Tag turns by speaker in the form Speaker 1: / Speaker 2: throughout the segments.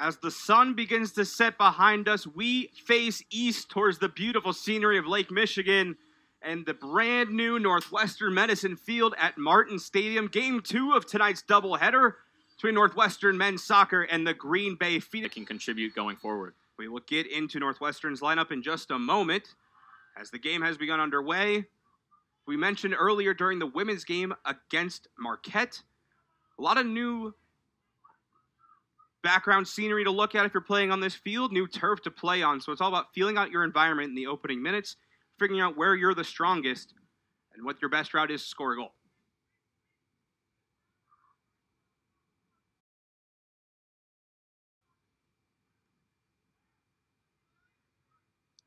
Speaker 1: As the sun begins to set behind us, we face east towards the beautiful scenery of Lake Michigan and the brand new Northwestern Medicine Field at Martin Stadium. Game 2 of tonight's doubleheader between Northwestern men's soccer and the Green Bay Phoenix.
Speaker 2: Can contribute going forward.
Speaker 1: We will get into Northwestern's lineup in just a moment as the game has begun underway. We mentioned earlier during the women's game against Marquette, a lot of new background scenery to look at if you're playing on this field, new turf to play on. So it's all about feeling out your environment in the opening minutes, figuring out where you're the strongest, and what your best route is to score a goal.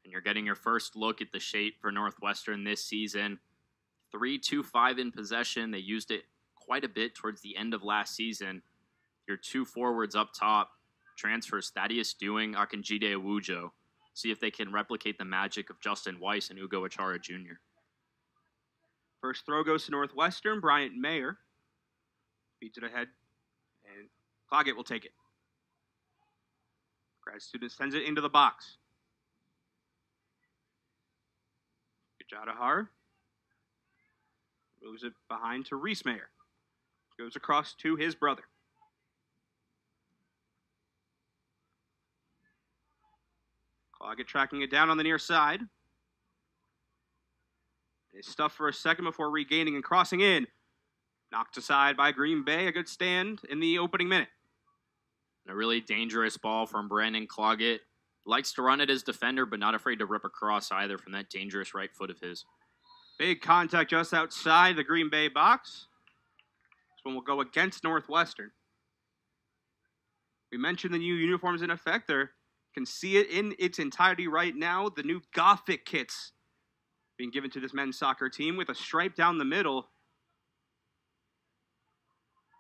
Speaker 2: And you're getting your first look at the shape for Northwestern this season. 3-2-5 in possession. They used it quite a bit towards the end of last season. Your two forwards up top, transfers Thaddeus Dewing, Akinjide Awujo. See if they can replicate the magic of Justin Weiss and Ugo Achara Jr.
Speaker 1: First throw goes to Northwestern. Bryant Mayer feeds it ahead, and Cloggett will take it. Grad student sends it into the box. Gajadhar moves it behind to Reese Mayer. Goes across to his brother. Cloggett tracking it down on the near side. It's stuffed for a second before regaining and crossing in. Knocked aside by Green Bay. A good stand in the opening minute.
Speaker 2: And a really dangerous ball from Brandon Cloggett. Likes to run it as defender, but not afraid to rip across either from that dangerous right foot of his.
Speaker 1: Big contact just outside the Green Bay box. This one will go against Northwestern. We mentioned the new uniforms in effect. There can see it in its entirety right now. The new Gothic kits being given to this men's soccer team with a stripe down the middle.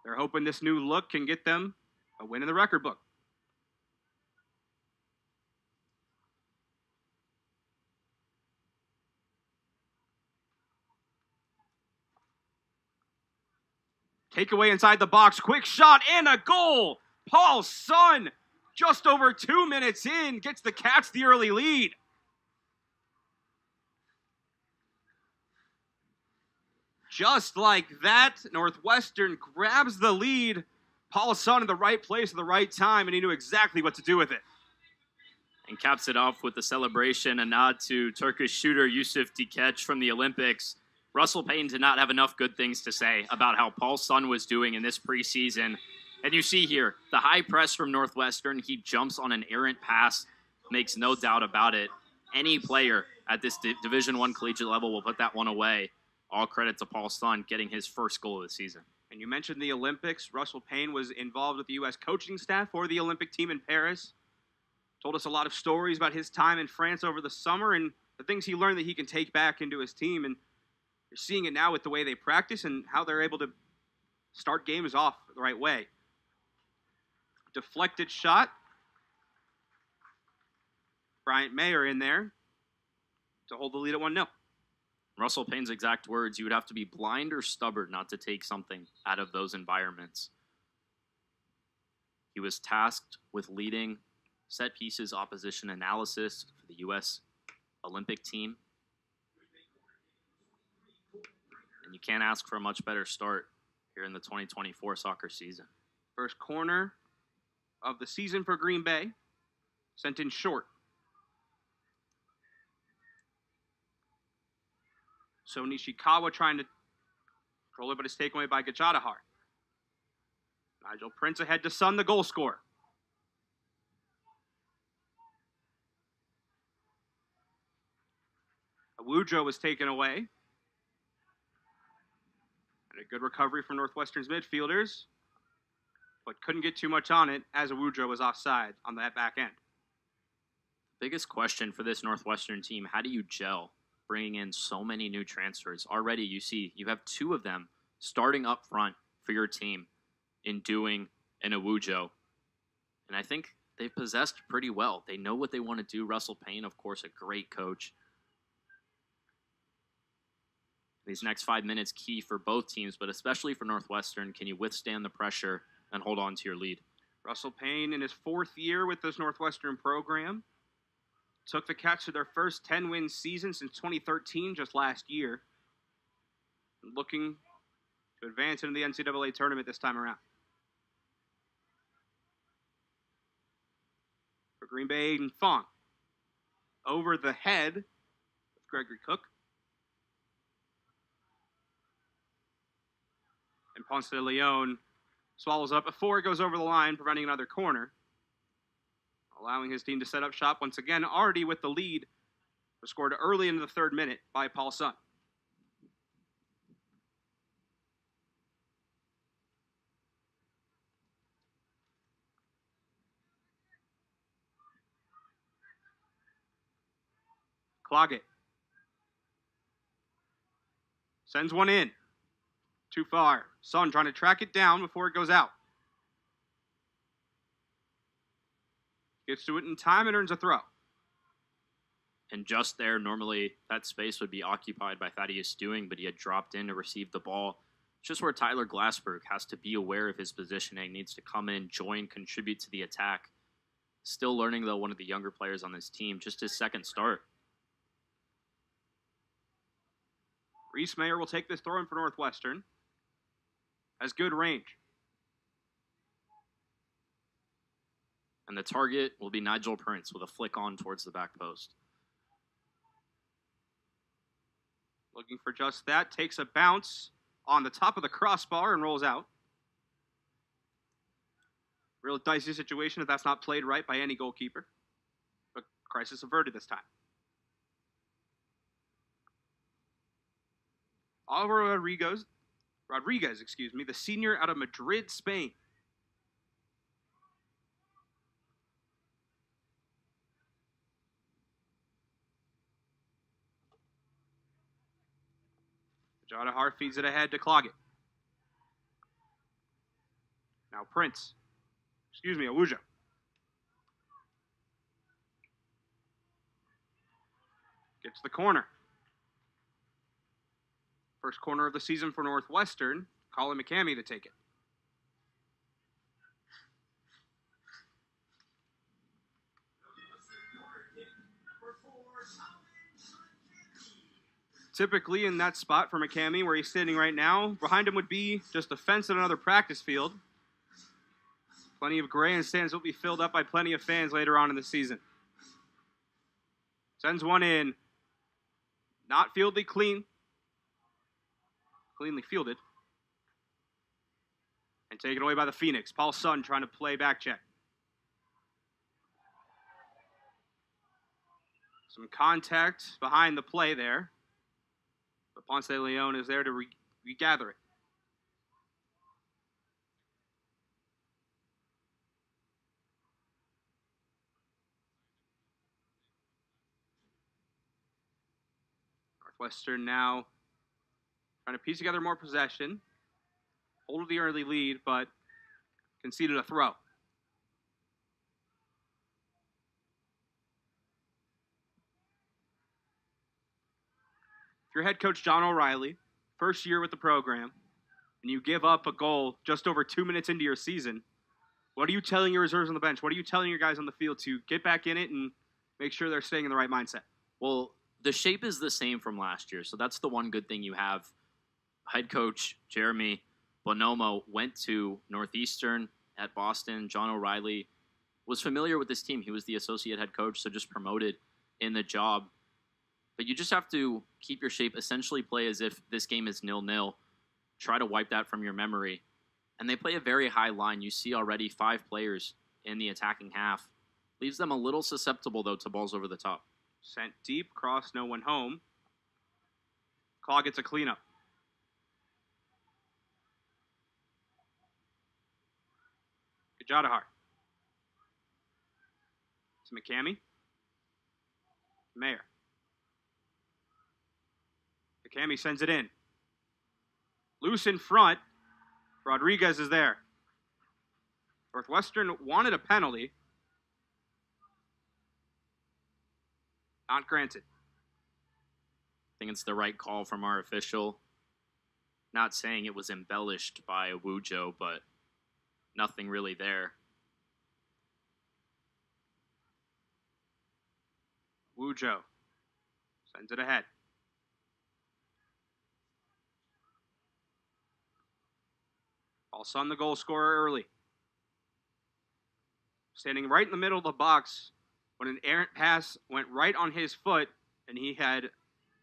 Speaker 1: They're hoping this new look can get them a win in the record book. Takeaway inside the box, quick shot, and a goal! Paul Sun, just over 2 minutes in, gets the Cats the early lead. Just like that, Northwestern grabs the lead. Paul Sun in the right place at the right time, and he knew exactly what to do with it.
Speaker 2: And caps it off with the celebration, a nod to Turkish shooter Yusuf Dikeç from the Olympics. Russell Payne did not have enough good things to say about how Paul Sun was doing in this preseason. And you see here, the high press from Northwestern. He jumps on an errant pass, makes no doubt about it. Any player at this Division I collegiate level will put that one away. All credit to Paul Sun getting his first goal of the season.
Speaker 1: And you mentioned the Olympics. Russell Payne was involved with the U.S. coaching staff for the Olympic team in Paris. Told us a lot of stories about his time in France over the summer and the things he learned that he can take back into his team. And you're seeing it now with the way they practice and how they're able to start games off the right way. Deflected shot. Bryant Mayer in there to hold the lead at 1-0.
Speaker 2: Russell Payne's exact words, you would have to be blind or stubborn not to take something out of those environments. He was tasked with leading set pieces opposition analysis for the U.S. Olympic team. And you can't ask for a much better start here in the 2024 soccer season.
Speaker 1: First corner of the season for Green Bay. Sent in short. So Nishikawa trying to control it, but it's taken away by Gajadhar. Nigel Prince ahead to Sun, the goal scorer. Awujo was taken away. And a good recovery from Northwestern's midfielders, but couldn't get too much on it as Awujo was offside on that back end.
Speaker 2: Biggest question for this Northwestern team, how do you gel bringing in so many new transfers? Already you see you have two of them starting up front for your team in Dewing and Awujo. And I think they've possessed pretty well. They know what they want to do. Russell Payne, of course, a great coach. These next 5 minutes key for both teams, but especially for Northwestern. Can you withstand the pressure and hold on to your lead?
Speaker 1: Russell Payne, in his 4th year with this Northwestern program, took the Cats to their first 10-win season since 2013, just last year. Looking to advance into the NCAA tournament this time around. For Green Bay, Aiden Fong. Over the head of Gregory Cook. And Ponce de Leon swallows it up before it goes over the line, preventing another corner. Allowing his team to set up shop once again, already with the lead. Was scored early into the 3rd minute by Paul Sun. Cloggett. Sends one in. Too far. Sun trying to track it down before it goes out. Gets to it in time and earns a throw.
Speaker 2: And just there, normally that space would be occupied by Thaddeus Stewing, but he had dropped in to receive the ball. It's just where Tyler Glassberg has to be aware of his positioning, needs to come in, join, contribute to the attack. Still learning, though, one of the younger players on this team, just his 2nd start.
Speaker 1: Reese Mayer will take this throw in for Northwestern. Has good range.
Speaker 2: And the target will be Nigel Prince with a flick on towards the back post.
Speaker 1: Looking for just that. Takes a bounce on the top of the crossbar and rolls out. Real dicey situation if that's not played right by any goalkeeper. But crisis averted this time. Oliver Rodriguez, the senior out of Madrid, Spain. Gajadhar feeds it ahead to Cloggett. Now Awuja. Gets the corner. First corner of the season for Northwestern. Colin McCamey to take it. Typically in that spot for McCamey where he's sitting right now, behind him would be just a fence and another practice field. Plenty of grandstands will be filled up by plenty of fans later on in the season. Sends one in. Not cleanly fielded. And taken away by the Phoenix. Paul Sun trying to play back check. Some contact behind the play there. But Ponce de Leon is there to regather it. Northwestern now trying to piece together more possession. Hold the early lead, but conceded a throw. If you're head coach John O'Reilly, first year with the program, and you give up a goal just over 2 minutes into your season, what are you telling your reserves on the bench? What are you telling your guys on the field to get back in it and make sure they're staying in the right mindset?
Speaker 2: Well, the shape is the same from last year, so that's the one good thing you have. Head coach Jeremy Bonomo went to Northeastern at Boston. John O'Reilly was familiar with this team. He was the associate head coach, so just promoted in the job. But you just have to keep your shape, essentially play as if this game is 0-0. Try to wipe that from your memory. And they play a very high line. You see already 5 players in the attacking half. Leaves them a little susceptible, though, to balls over the top.
Speaker 1: Sent deep, cross, no one home. Claw gets a cleanup. Gajadhar. It's McCamey. Mayer. McCamey sends it in. Loose in front. Rodriguez is there. Northwestern wanted a penalty. Not granted.
Speaker 2: I think it's the right call from our official. Not saying it was embellished by Awujo, but nothing really there.
Speaker 1: Wujo sends it ahead. Paulson, the goal scorer, early. Standing right in the middle of the box when an errant pass went right on his foot, and he had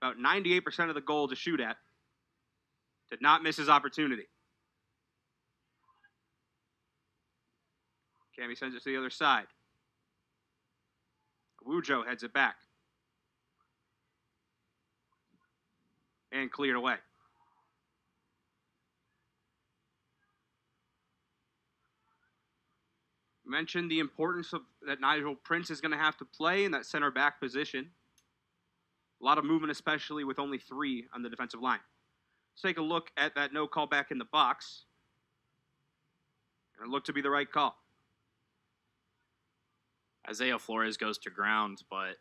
Speaker 1: about 98% of the goal to shoot at. Did not miss his opportunity. Cammy sends it to the other side. Wujo heads it back. And cleared away. Mentioned the importance of that Nigel Prince is going to have to play in that center back position. A lot of movement, especially with only 3 on the defensive line. Let's take a look at that no call back in the box. And it looked to be the right call.
Speaker 2: Isaiah Flores goes to ground, but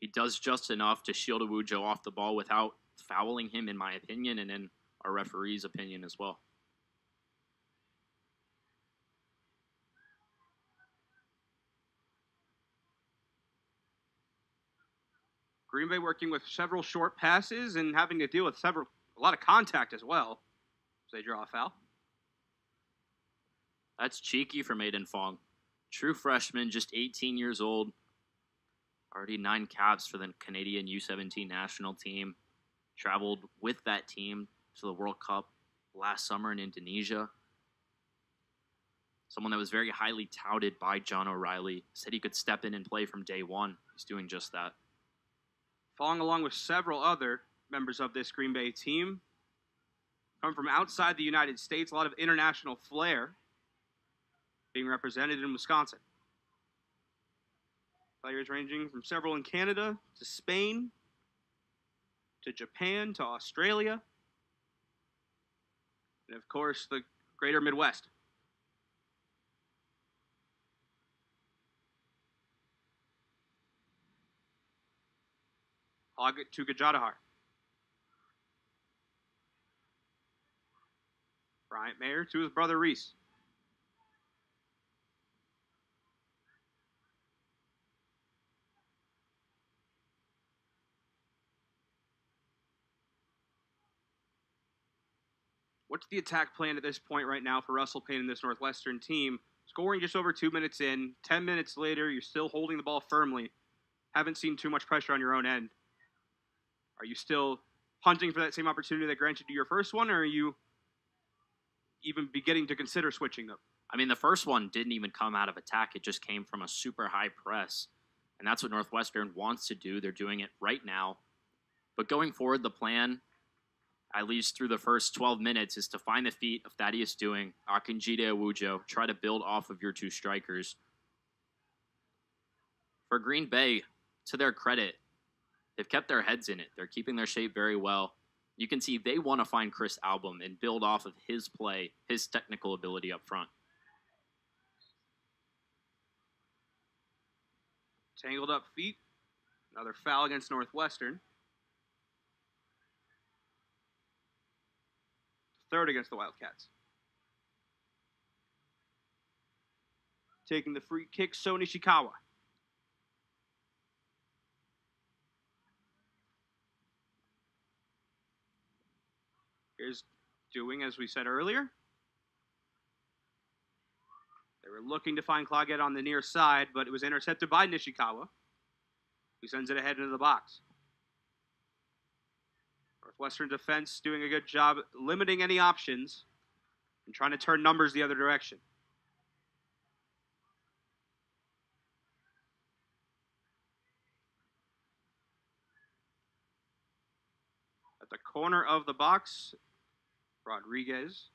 Speaker 2: he does just enough to shield Wujo off the ball without fouling him, in my opinion, and in our referee's opinion as well.
Speaker 1: Green Bay working with several short passes and having to deal with a lot of contact as well. So they draw a foul.
Speaker 2: That's cheeky from Aiden Fong. True freshman, just 18 years old. Already 9 caps for the Canadian U17 national team. Traveled with that team to the World Cup last summer in Indonesia. Someone that was very highly touted by John O'Reilly. Said he could step in and play from day one. He's doing just that.
Speaker 1: Fong, along with several other members of this Green Bay team, come from outside the United States. A lot of international flair being represented in Wisconsin. Players ranging from several in Canada to Spain to Japan to Australia. And of course, the greater Midwest. Aug to Gajadhar. Bryant Mayer to his brother Reese. What's the attack plan at this point right now for Russell Payne and this Northwestern team? Scoring just over 2 minutes in. 10 minutes later, you're still holding the ball firmly. Haven't seen too much pressure on your own end. Are you still hunting for that same opportunity that granted you your first one, or are you even beginning to consider switching them?
Speaker 2: I mean, the first one didn't even come out of attack. It just came from a super high press. And that's what Northwestern wants to do. They're doing it right now. But going forward, the plan, at least through the first 12 minutes, is to find the feet of Thaddeus Doing, Akinjide Awujo, try to build off of your 2 strikers. For Green Bay, to their credit, they've kept their heads in it. They're keeping their shape very well. You can see they want to find Chris Album and build off of his play, his technical ability up front.
Speaker 1: Tangled up feet. Another foul against Northwestern. 3rd against the Wildcats. Taking the free kick, So Nishikawa. Here's Doing, as we said earlier. They were looking to find Claggett on the near side, but it was intercepted by Nishikawa, who sends it ahead into the box. Northwestern defense doing a good job limiting any options and trying to turn numbers the other direction. At the corner of the box, Rodriguez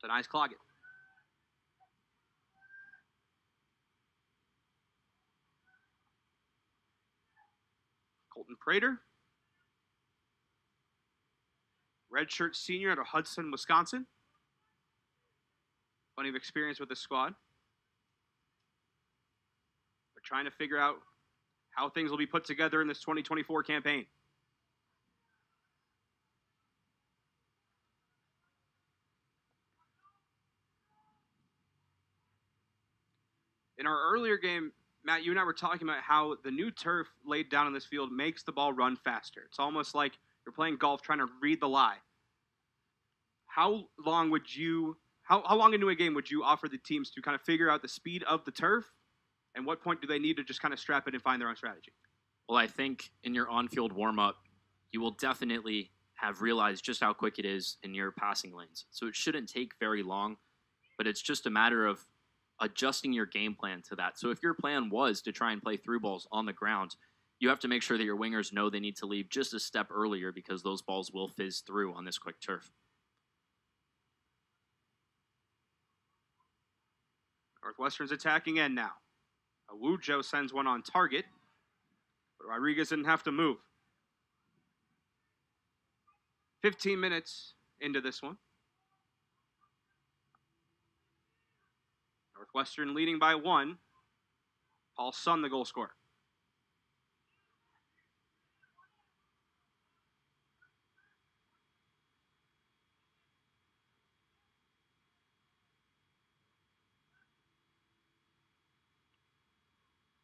Speaker 1: denies Claggett. Colton Prater, redshirt senior out of Hudson, Wisconsin. Plenty of experience with the squad. They're trying to figure out how things will be put together in this 2024 campaign. In our earlier game Matt, you and I were talking about how the new turf laid down on this field makes the ball run faster. It's almost like you're playing golf trying to read the lie. How long into a game would you offer the teams to kind of figure out the speed of the turf? And what point do they need to just kind of strap it and find their own strategy?
Speaker 2: Well, I think in your on-field warm-up, you will definitely have realized just how quick it is in your passing lanes. So it shouldn't take very long, but it's just a matter of adjusting your game plan to that. So if your plan was to try and play through balls on the ground, you have to make sure that your wingers know they need to leave just a step earlier because those balls will fizz through on this quick turf.
Speaker 1: Northwestern's attacking end now. Awujo sends one on target, but Rodriguez didn't have to move. 15 minutes into this one. Northwestern leading by 1. Paul Sun, the goal scorer.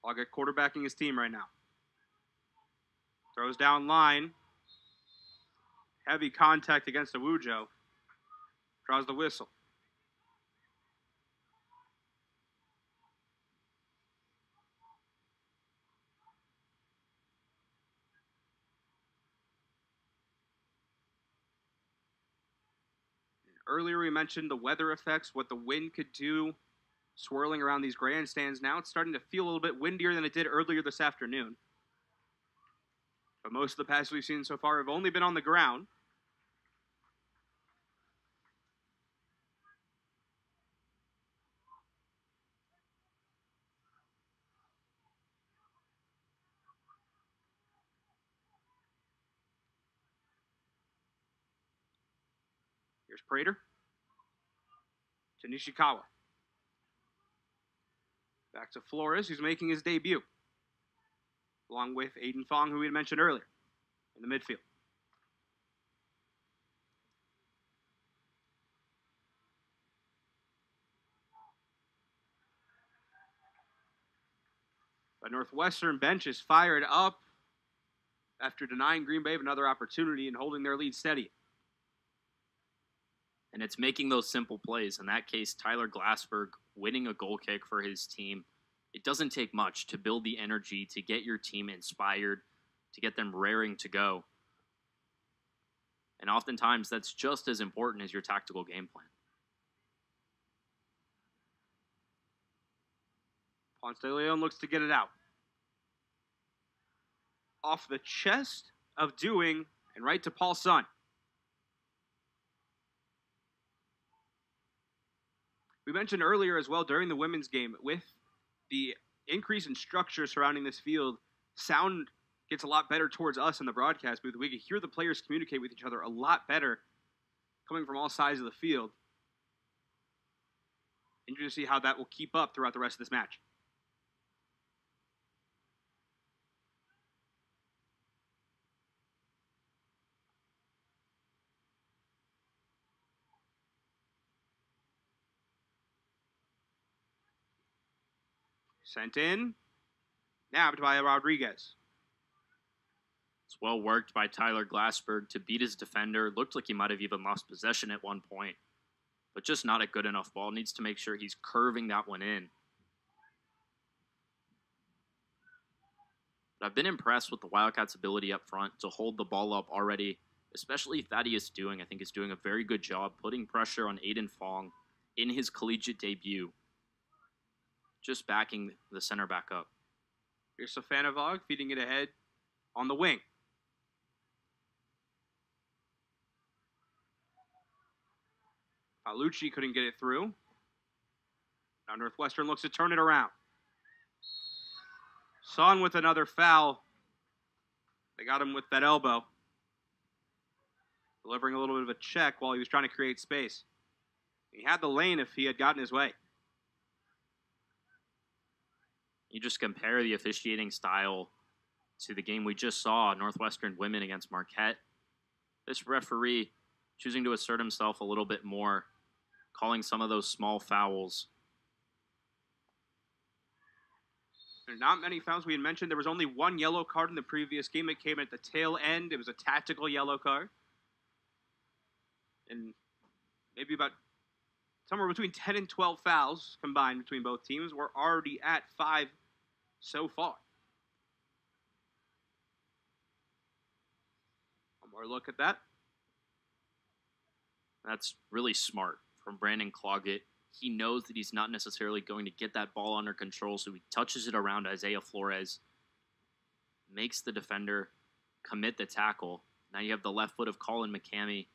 Speaker 1: Aug quarterbacking his team right now. Throws down line. Heavy contact against Awujo. Draws the whistle. Earlier we mentioned the weather effects, what the wind could do swirling around these grandstands. Now it's starting to feel a little bit windier than it did earlier this afternoon. But most of the passes we've seen so far have only been on the ground. Here's Prater to Nishikawa. Back to Flores, who's making his debut, along with Aiden Fong, who we had mentioned earlier, in the midfield. The Northwestern bench is fired up after denying Green Bay another opportunity and holding their lead steady.
Speaker 2: And it's making those simple plays. In that case, Tyler Glassberg winning a goal kick for his team. It doesn't take much to build the energy, to get your team inspired, to get them raring to go. And oftentimes, that's just as important as your tactical game plan.
Speaker 1: Ponce de Leon looks to get it out. Off the chest of Dewing and right to Paul Sun. We mentioned earlier as well during the women's game, with the increase in structure surrounding this field, sound gets a lot better towards us in the broadcast booth. We can hear the players communicate with each other a lot better coming from all sides of the field. Interesting to see how that will keep up throughout the rest of this match. Sent in. Nabbed by Rodriguez.
Speaker 2: It's well worked by Tyler Glassberg to beat his defender. Looked like he might have even lost possession at one point. But just not a good enough ball. Needs to make sure he's curving that one in. But I've been impressed with the Wildcats' ability up front to hold the ball up already. Especially Thaddeus Dewing, I think, is doing a very good job putting pressure on Aiden Fong in his collegiate debut. Just backing the center back up.
Speaker 1: Here's Stefanovog feeding it ahead on the wing. Paolucci couldn't get it through. Now Northwestern looks to turn it around. Son with another foul. They got him with that elbow. Delivering a little bit of a check while he was trying to create space. He had the lane if he had gotten his way.
Speaker 2: You just compare the officiating style to the game we just saw, Northwestern women against Marquette. This referee choosing to assert himself a little bit more, calling some of those small fouls.
Speaker 1: There are not many fouls. We had mentioned there was only one yellow card in the previous game. It came at the tail end. It was a tactical yellow card. And maybe about somewhere between 10 and 12 fouls combined between both teams. We're already at 5 so far. One more look at that.
Speaker 2: That's really smart from Brandon Cloggett. He knows that he's not necessarily going to get that ball under control, so he touches it around Isaiah Flores, makes the defender commit the tackle. Now you have the left foot of Colin McCamey,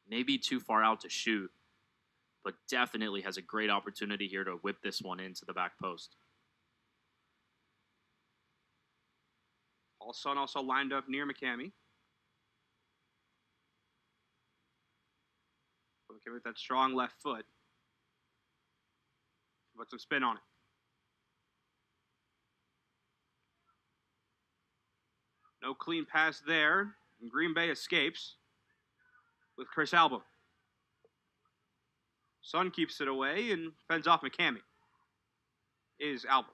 Speaker 2: maybe too far out to shoot, but definitely has a great opportunity here to whip this one into the back post.
Speaker 1: Paulson also lined up near McCamey. McCamey with that strong left foot. Put some spin on it. No clean pass there. And Green Bay escapes with Chris Album. Sun keeps it away and fends off McCamey. Is Album.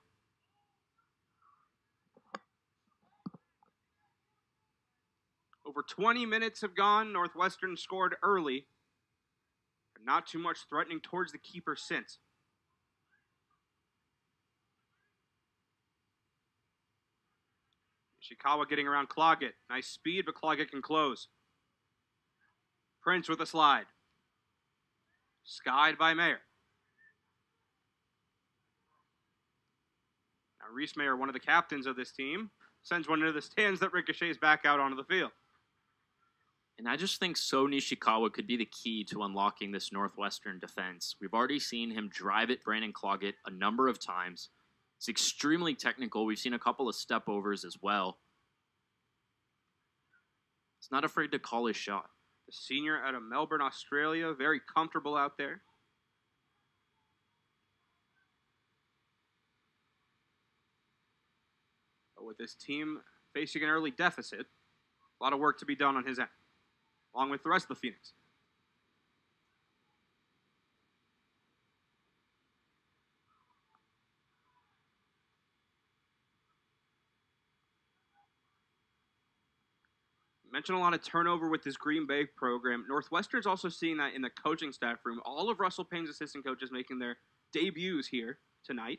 Speaker 1: Over 20 minutes have gone. Northwestern scored early, but not too much threatening towards the keeper since. Ishikawa getting around Cloggett. Nice speed, but Cloggett can close. Prince with a slide. Skied by Mayer. Now Reese Mayer, one of the captains of this team, sends one into the stands that ricochets back out onto the field.
Speaker 2: And I just think So Nishikawa could be the key to unlocking this Northwestern defense. We've already seen him drive at Brandon Cloggett a number of times. It's extremely technical. We've seen a couple of step overs as well. He's not afraid to call his shot.
Speaker 1: The senior out of Melbourne, Australia, very comfortable out there. But with this team facing an early deficit, a lot of work to be done on his end, along with the rest of the Phoenix. Mentioned a lot of turnover with this Green Bay program. Northwestern's also seeing that in the coaching staff room. All of Russell Payne's assistant coaches making their debuts here tonight.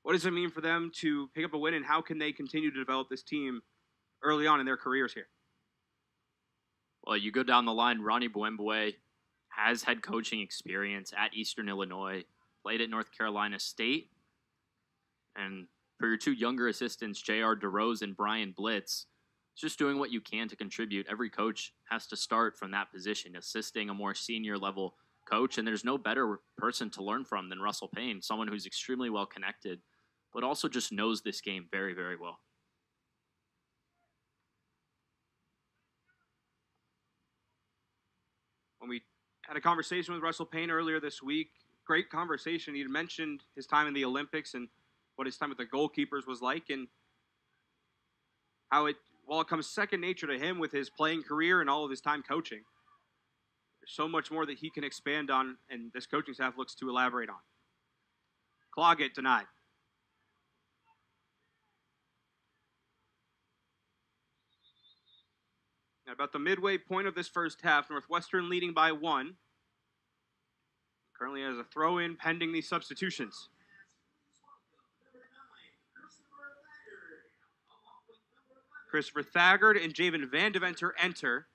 Speaker 1: What does it mean for them to pick up a win, and how can they continue to develop this team early on in their careers here?
Speaker 2: Well, you go down the line, Ronnie Buembwe has head coaching experience at Eastern Illinois, played at North Carolina State. And for your two younger assistants, J.R. DeRose and Brian Blitz, just doing what you can to contribute. Every coach has to start from that position, assisting a more senior level coach, and there's no better person to learn from than Russell Payne, someone who's extremely well connected, but also just knows this game very, very well.
Speaker 1: When we had a conversation with Russell Payne earlier this week, great conversation. He had mentioned his time in the Olympics and what his time with the goalkeepers was like, and how while it comes second nature to him with his playing career and all of his time coaching, there's so much more that he can expand on, and this coaching staff looks to elaborate on. Cloggett denied. At about the midway point of this first half, Northwestern leading by 1. Currently has a throw-in pending these substitutions. Christopher Thagard and Javen Van Deventer enter.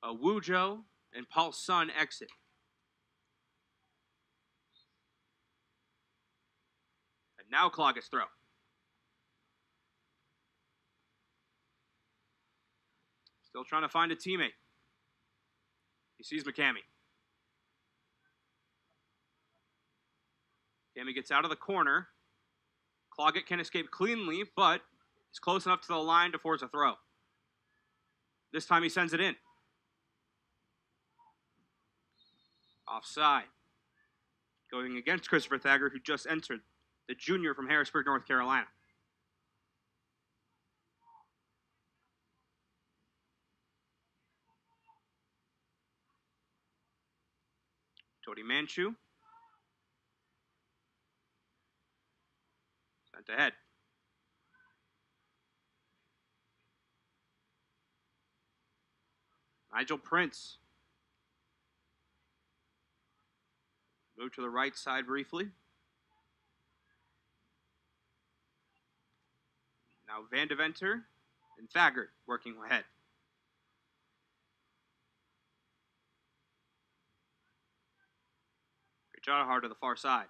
Speaker 1: Wujo and Paul Sun exit. And now Cloggett's throw. Still trying to find a teammate. He sees McCamey. McCamey gets out of the corner. Cloggett can escape cleanly, but he's close enough to the line to force a throw. This time he sends it in. Offside. Going against Christopher Thagard, who just entered, the junior from Harrisburg, North Carolina. Jody Manchu. Sent ahead. Nigel Prince. Move to the right side briefly. Now Van Deventer and Thagard working ahead. Gajadhar to the far side.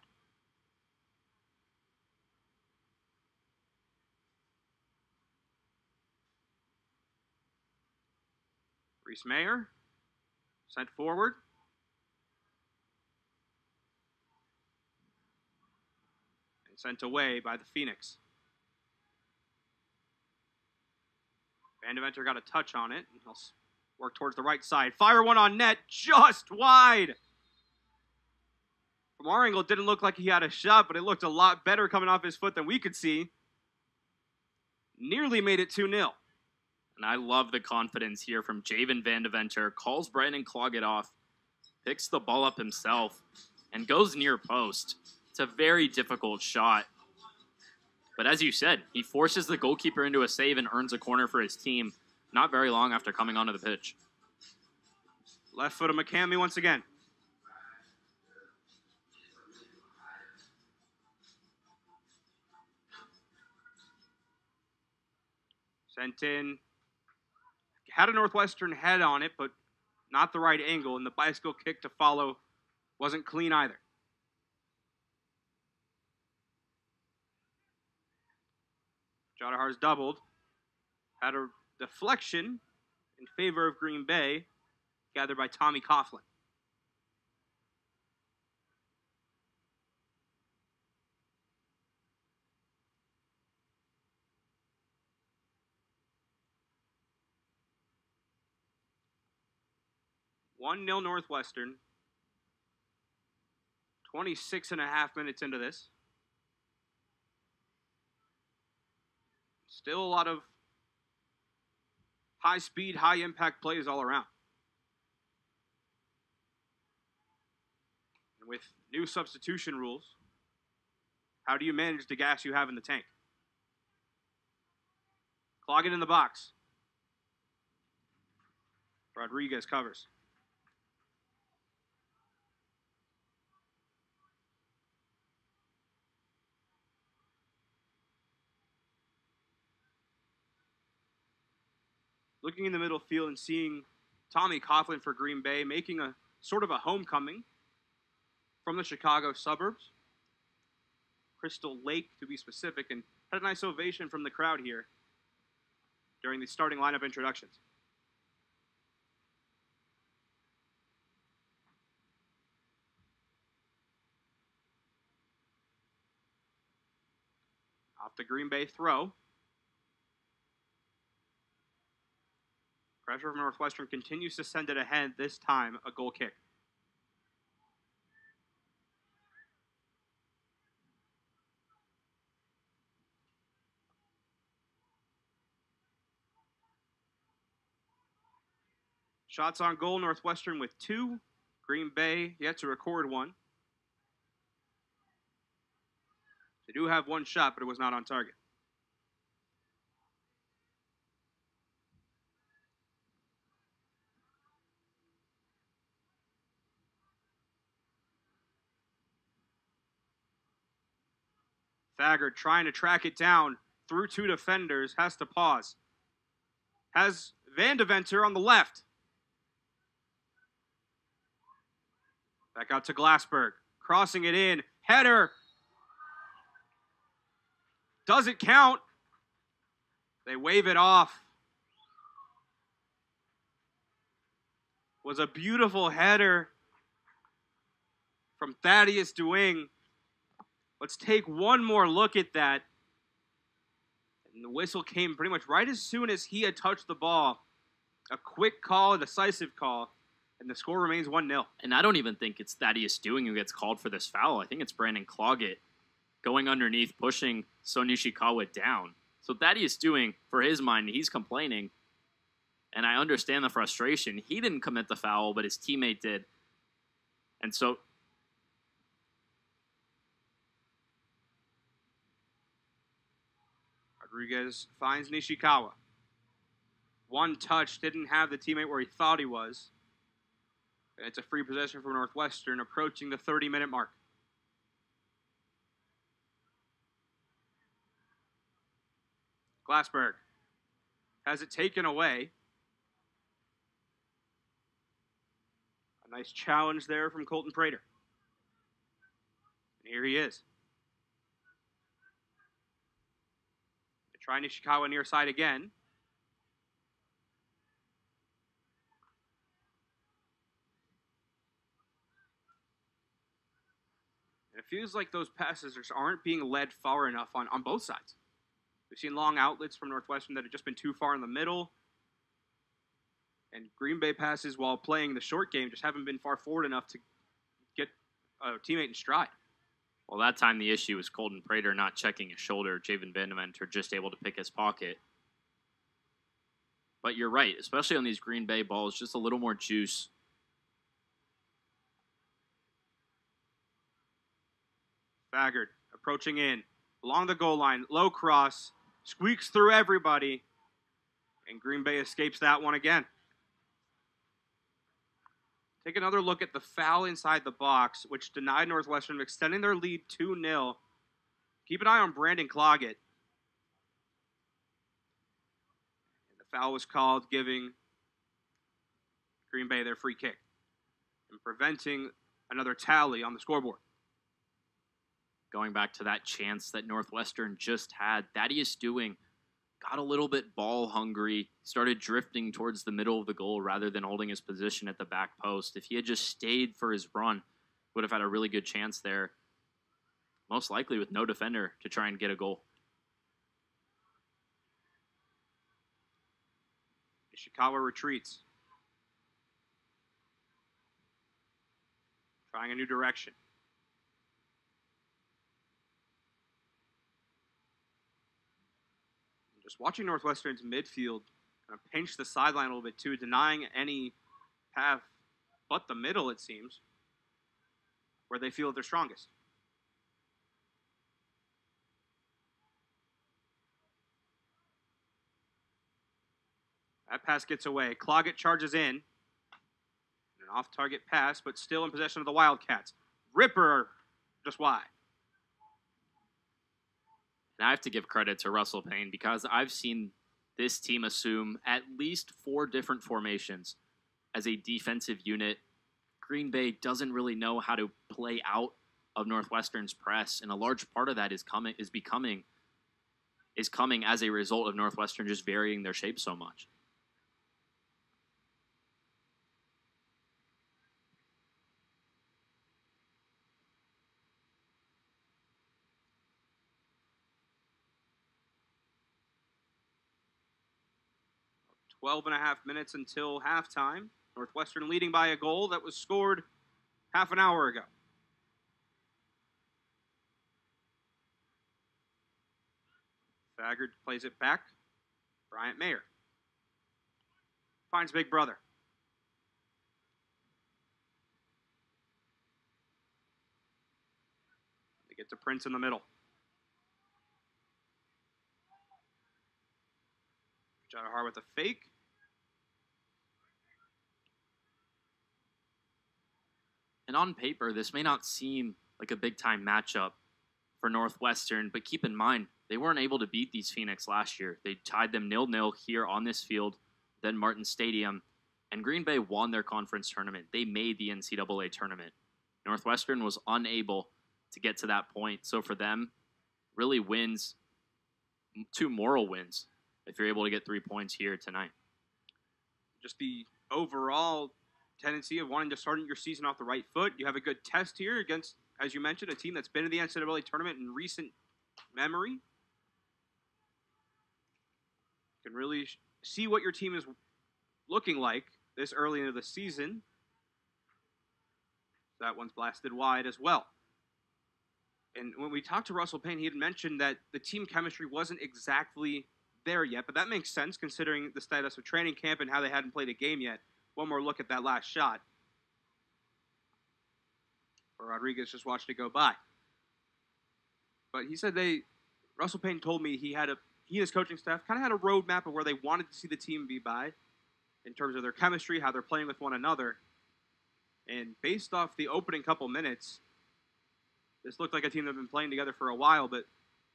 Speaker 1: Reese Mayer sent forward. And sent away by the Phoenix. Van Deventer got a touch on it. And he'll work towards the right side. Fire one on net, just wide. From our angle, it didn't look like he had a shot, but it looked a lot better coming off his foot than we could see. Nearly made it 2-0.
Speaker 2: And I love the confidence here from Javen Van Deventer. Calls Brandon Cloggett off, picks the ball up himself, and goes near post. It's a very difficult shot. But as you said, he forces the goalkeeper into a save and earns a corner for his team not very long after coming onto the pitch.
Speaker 1: Left foot of McCamey once again. Sent in. Had a Northwestern head on it, but not the right angle, and the bicycle kick to follow wasn't clean either. Gajadhar's doubled. Had a deflection in favor of Green Bay, gathered by Tommy Coughlin. One 0 Northwestern. 26.5 minutes into this. Still a lot of high-speed, high-impact plays all around. And with new substitution rules, how do you manage the gas you have in the tank? Clog it in the box. Rodriguez covers. Looking in the middle field and seeing Tommy Coughlin for Green Bay making a sort of a homecoming from the Chicago suburbs. Crystal Lake, to be specific, and had a nice ovation from the crowd here during the starting lineup introductions. Off the Green Bay throw. Pressure from Northwestern continues to send it ahead, this time a goal kick. Shots on goal, Northwestern with 2. Green Bay yet to record 1. They do have 1 shot, but it was not on target. Thagard trying to track it down through 2 defenders, has to pause. Has Van Deventer on the left. Back out to Glassberg, crossing it in, header. Does it count? They wave it off. Was a beautiful header from Thaddeus Dewing. Let's take one more look at that. And the whistle came pretty much right as soon as he had touched the ball. A quick call, a decisive call, and the score remains 1-0.
Speaker 2: And I don't even think it's Thaddeus Dewing who gets called for this foul. I think it's Brandon Cloggett going underneath, pushing Son Nishikawa down. So Thaddeus Dewing, for his mind, he's complaining. And I understand the frustration. He didn't commit the foul, but his teammate did. And so
Speaker 1: Rodriguez finds Nishikawa. One touch, didn't have the teammate where he thought he was. And it's a free possession for Northwestern, approaching the 30-minute mark. Glassberg has it taken away. A nice challenge there from Colton Prater. And here he is. They try Nishikawa near side again. It feels like those passes just aren't being led far enough on both sides. We've seen long outlets from Northwestern that have just been too far in the middle. And Green Bay passes while playing the short game just haven't been far forward enough to get a teammate in stride.
Speaker 2: Well, that time the issue was Colton Prater not checking his shoulder. Javen Vandementer just able to pick his pocket. But you're right, especially on these Green Bay balls, just a little more juice.
Speaker 1: Faggard approaching in along the goal line, low cross, squeaks through everybody, and Green Bay escapes that one again. Take another look at the foul inside the box, which denied Northwestern from extending their lead 2-0. Keep an eye on Brandon Cloggett. The foul was called, giving Green Bay their free kick and preventing another tally on the scoreboard.
Speaker 2: Going back to that chance that Northwestern just had, Thaddeus Dewing got a little bit ball hungry, started drifting towards the middle of the goal rather than holding his position at the back post. If he had just stayed for his run, would have had a really good chance there, most likely with no defender to try and get a goal.
Speaker 1: Ishikawa retreats. Trying a new direction. Just watching Northwestern's midfield kind of pinch the sideline a little bit too, denying any path but the middle, it seems, where they feel they're strongest. That pass gets away. Cloggett charges in. An off-target pass, but still in possession of the Wildcats. Ripper just wide.
Speaker 2: And I have to give credit to Russell Payne because I've seen this team assume at least 4 different formations as a defensive unit. Green Bay doesn't really know how to play out of Northwestern's press, and a large part of that is coming as a result of Northwestern just varying their shape so much.
Speaker 1: Twelve and a half minutes until halftime. Northwestern leading by a goal that was scored half an hour ago. Faggard plays it back. Bryant Mayer finds Big Brother. They get to Prince in the middle. Gajadhar with a fake.
Speaker 2: And on paper, this may not seem like a big-time matchup for Northwestern, but keep in mind, they weren't able to beat these Phoenix last year. They tied them 0-0 here on this field, then Martin Stadium, and Green Bay won their conference tournament. They made the NCAA tournament. Northwestern was unable to get to that point, so for them, really wins, 2 moral wins, if you're able to get 3 points here tonight.
Speaker 1: Just the overall tendency of wanting to start your season off the right foot. You have a good test here against, as you mentioned, a team that's been in the NCAA tournament in recent memory. You can really see what your team is looking like this early into the season. That one's blasted wide as well. And when we talked to Russell Payne, he had mentioned that the team chemistry wasn't exactly there yet, but that makes sense considering the status of training camp and how they hadn't played a game yet. One more look at that last shot. Rodriguez just watched it go by. But he said Russell Payne told me he had a he and his coaching staff kind of had a roadmap of where they wanted to see the team be by in terms of their chemistry, how they're playing with one another. And based off the opening couple minutes, this looked like a team that had been playing together for a while, but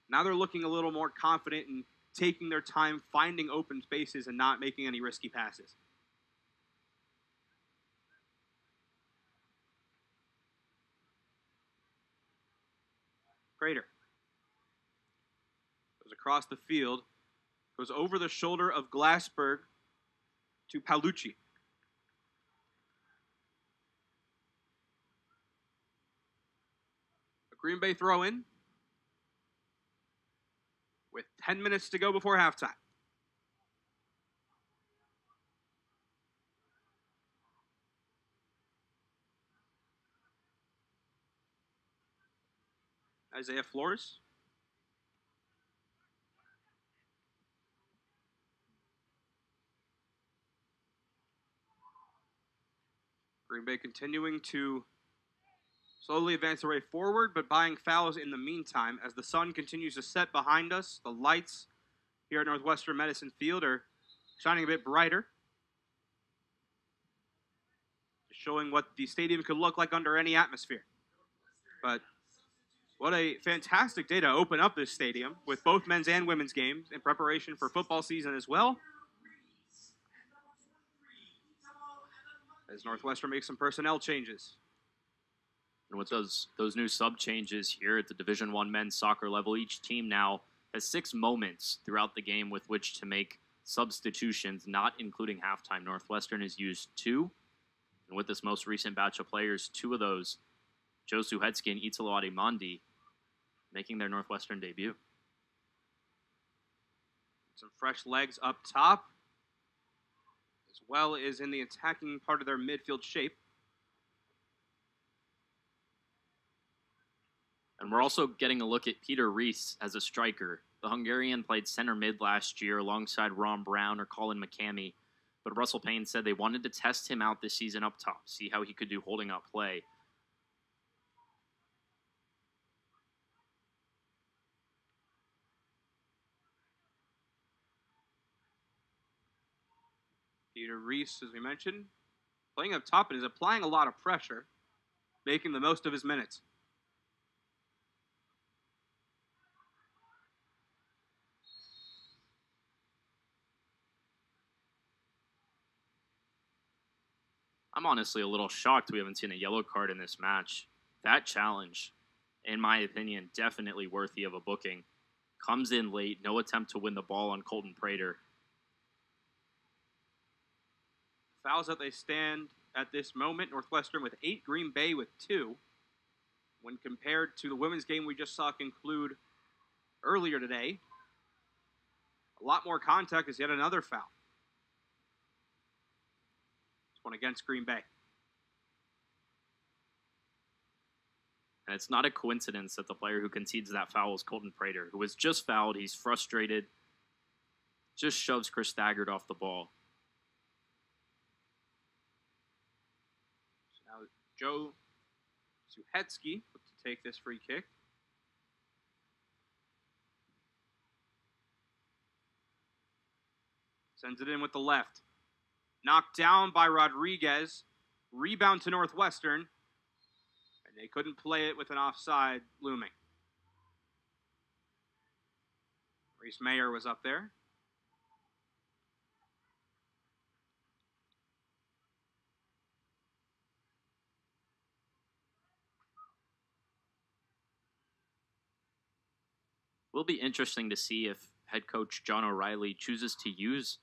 Speaker 1: now they're looking a little more confident in taking their time, finding open spaces, and not making any risky passes. Prater goes across the field, goes over the shoulder of Glassberg to Paolucci. A Green Bay throw in with 10 minutes to go before halftime. Isaiah Flores. Green Bay continuing to slowly advance their way forward, but buying fouls in the meantime as the sun continues to set behind us. The lights here at Northwestern Medicine Field are shining a bit brighter, showing what the stadium could look like under any atmosphere. But what a fantastic day to open up this stadium with both men's and women's games in preparation for football season as well. As Northwestern makes some personnel changes.
Speaker 2: And with those new sub changes here at the Division I men's soccer level, each team now has 6 moments throughout the game with which to make substitutions, not including halftime. Northwestern has used 2. And with this most recent batch of players, 2 of those, Joe Suhetsky and Italo Adimondi, making their Northwestern debut.
Speaker 1: Some fresh legs up top, as well as in the attacking part of their midfield shape.
Speaker 2: And we're also getting a look at Peter Rees as a striker. The Hungarian played center mid last year alongside Ron Brown or Colin McCamey. But Russell Payne said they wanted to test him out this season up top, see how he could do holding up play.
Speaker 1: Peter Rees, as we mentioned, playing up top and is applying a lot of pressure, making the most of his minutes.
Speaker 2: I'm honestly a little shocked we haven't seen a yellow card in this match. That challenge, in my opinion, definitely worthy of a booking. Comes in late, no attempt to win the ball on Colton Prater.
Speaker 1: Fouls that they stand at this moment, Northwestern with 8, Green Bay with 2. When compared to the women's game we just saw conclude earlier today, a lot more contact is yet another foul. One against Green Bay.
Speaker 2: And it's not a coincidence that the player who concedes that foul is Colton Prater, who was just fouled. He's frustrated. Just shoves Chris Staggart off the ball.
Speaker 1: So now Joe Suhetsky to take this free kick. Sends it in with the left. Knocked down by Rodriguez. Rebound to Northwestern. And they couldn't play it with an offside looming. Reese Mayer was up there.
Speaker 2: Will be interesting to see if head coach John O'Reilly chooses to use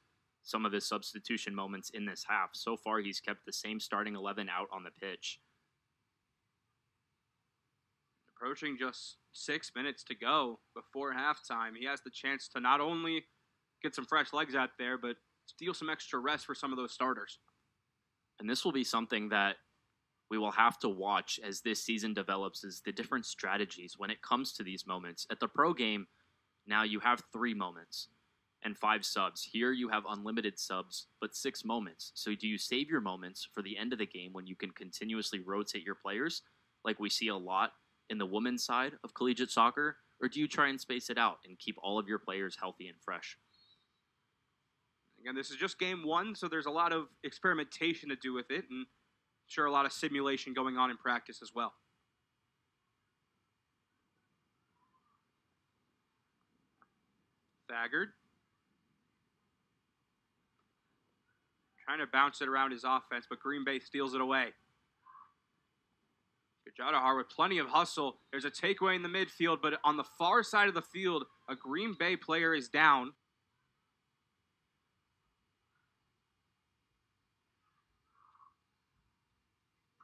Speaker 2: some of his substitution moments in this half. So far, he's kept the same starting 11 out on the pitch.
Speaker 1: Approaching just 6 minutes to go before halftime, he has the chance to not only get some fresh legs out there, but steal some extra rest for some of those starters.
Speaker 2: And this will be something that we will have to watch as this season develops, is the different strategies when it comes to these moments. At the pro game, now you have 3 moments and 5 subs. Here you have unlimited subs, but 6 moments. So do you save your moments for the end of the game when you can continuously rotate your players, like we see a lot in the women's side of collegiate soccer, or do you try and space it out and keep all of your players healthy and fresh?
Speaker 1: Again, this is just game one, so there's a lot of experimentation to do with it, and I'm sure a lot of simulation going on in practice as well. Thagard. Trying to bounce it around his offense, but Green Bay steals it away. Gajadhar with plenty of hustle. There's a takeaway in the midfield, but on the far side of the field, a Green Bay player is down.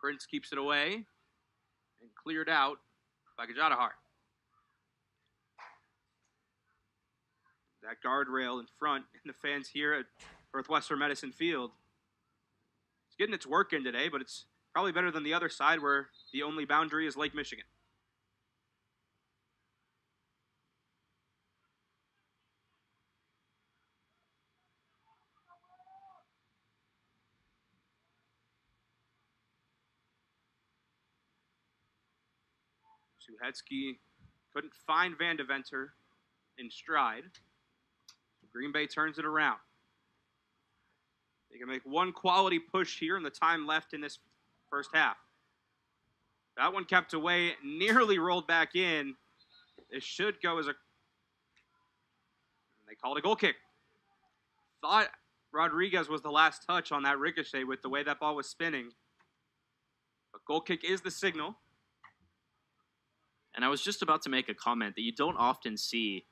Speaker 1: Prince keeps it away and cleared out by Gajadhar. That guardrail in front, and the fans here at Northwestern Medicine Field. It's getting its work in today, but it's probably better than the other side where the only boundary is Lake Michigan. Suhetsky couldn't find Van Deventer in stride. Green Bay turns it around. They can make one quality push here in the time left in this first half. That one kept away, nearly rolled back in. It should go as a... They called a goal kick. Thought Rodriguez was the last touch on that ricochet with the way that ball was spinning. But goal kick is the signal.
Speaker 2: And I was just about to make a comment that you don't often see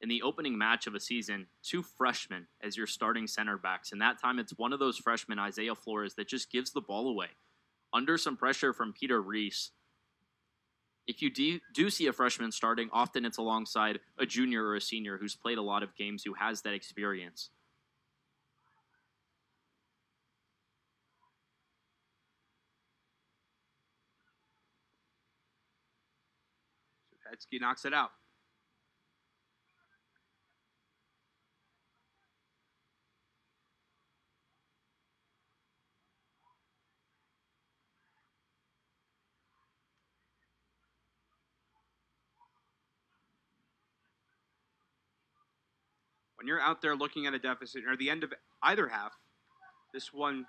Speaker 2: in the opening match of a season, 2 freshmen as your starting center backs. And that time it's one of those freshmen, Isaiah Flores, that just gives the ball away. Under some pressure from Peter Reese. If you do see a freshman starting, often it's alongside a junior or a senior who's played a lot of games, who has that experience.
Speaker 1: Suhetsky knocks it out. When you're out there looking at a deficit or the end of either half, this one,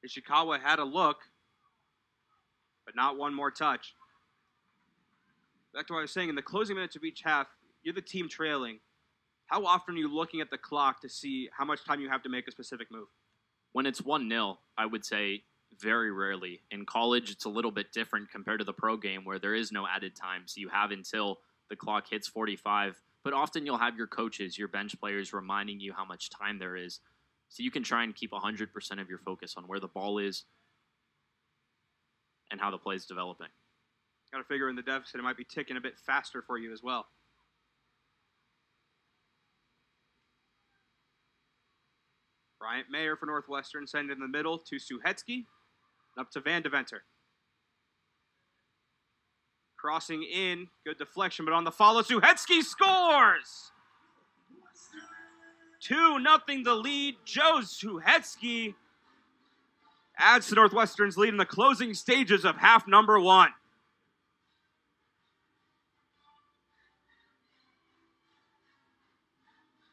Speaker 1: Ishikawa had a look, but not one more touch. Back to what I was saying, in the closing minutes of each half, you're the team trailing. How often are you looking at the clock to see how much time you have to make a specific move?
Speaker 2: When it's 1-0, I would say very rarely. In college, it's a little bit different compared to the pro game where there is no added time. So you have until the clock hits 45. But often you'll have your coaches, your bench players reminding you how much time there is. So you can try and keep 100% of your focus on where the ball is and how the play is developing.
Speaker 1: Got to figure in the deficit, it might be ticking a bit faster for you as well. Bryant Mayer for Northwestern, send it in the middle to Suhetsky, up to Van Deventer. Crossing in, good deflection, but on the follow, Suhetsky scores! 2-0 the lead. Joe Suhetsky adds to Northwestern's lead in the closing stages of half number 1.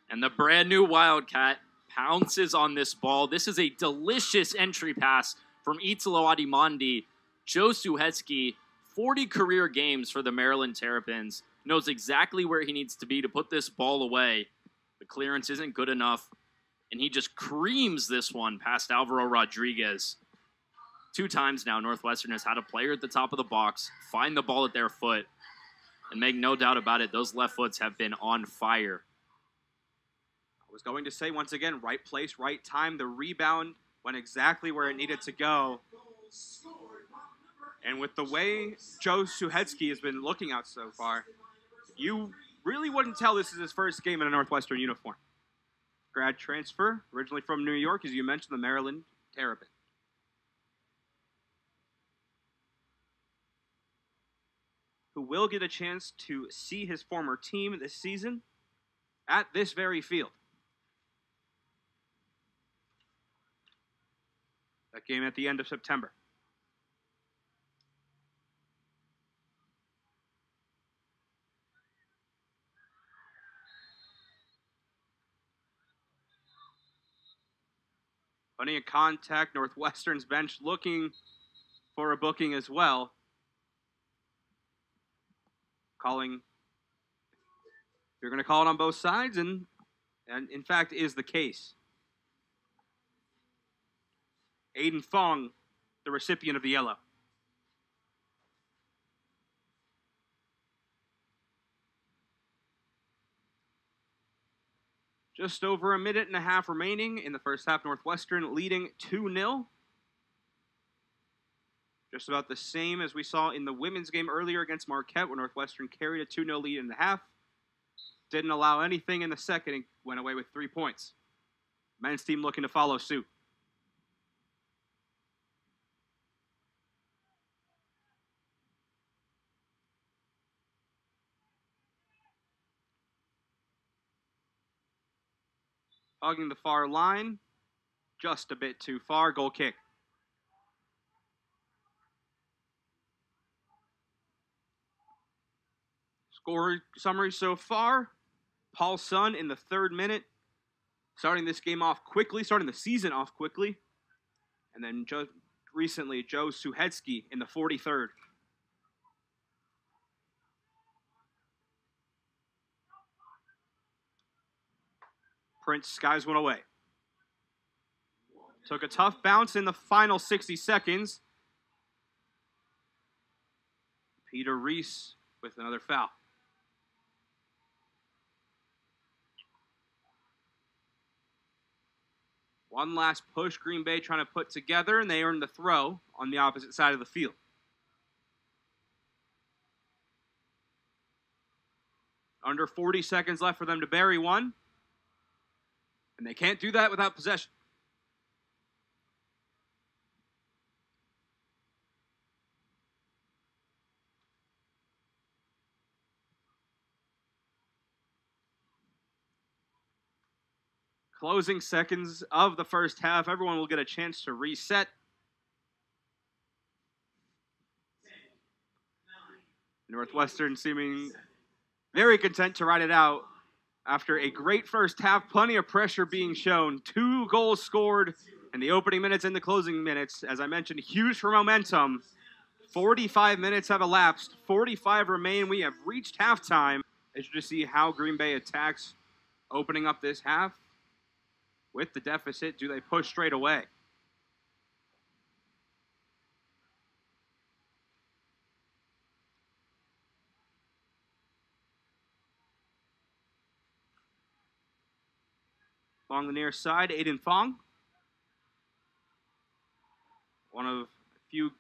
Speaker 2: And the brand new Wildcat pounces on this ball. This is a delicious entry pass from Italo Adimondi. Joe Suhetsky, 40 career games for the Maryland Terrapins, knows exactly where he needs to be to put this ball away. The clearance isn't good enough, and he just creams this one past Alvaro Rodriguez. 2 times now, Northwestern has had a player at the top of the box find the ball at their foot, and make no doubt about it, those left foots have been on fire.
Speaker 1: I was going to say, once again, right place, right time. The rebound went exactly where it needed to go. And with the way Joe Suhetsky has been looking out so far, you really wouldn't tell this is his first game in a Northwestern uniform. Grad transfer, originally from New York, as you mentioned, the Maryland Terrapins. Who will get a chance to see his former team this season at this very field. That game at the end of September. Plenty of contact. Northwestern's bench looking for a booking as well. Calling, you're going to call it on both sides, and in fact is the case. Aiden Fong, the recipient of the yellow. Just over a minute and a half remaining in the first half. Northwestern leading 2-0. Just about the same as we saw in the women's game earlier against Marquette, where Northwestern carried a 2-0 lead in the half. Didn't allow anything in the second and went away with 3 points. Men's team looking to follow suit. Hugging the far line. Just a bit too far. Goal kick. Score summary so far. Paul Sun in the 3rd minute. Starting this game off quickly. Starting the season off quickly. And then just recently, Joe Suhetsky in the 43rd. Prince skies one away. Took a tough bounce in the final 60 seconds. Peter Reese with another foul. One last push Green Bay trying to put together, and they earned the throw on the opposite side of the field. Under 40 seconds left for them to bury one. And they can't do that without possession. Closing seconds of the first half. Everyone will get a chance to reset. Northwestern seeming very content to ride it out after a great first half. Plenty of pressure being shown. 2 goals scored in the opening minutes and the closing minutes. As I mentioned, huge for momentum. 45 minutes have elapsed. 45 remain. We have reached halftime. As you just see how Green Bay attacks opening up this half. With the deficit, do they push straight away? Along the near side, Aiden Fong. One of a few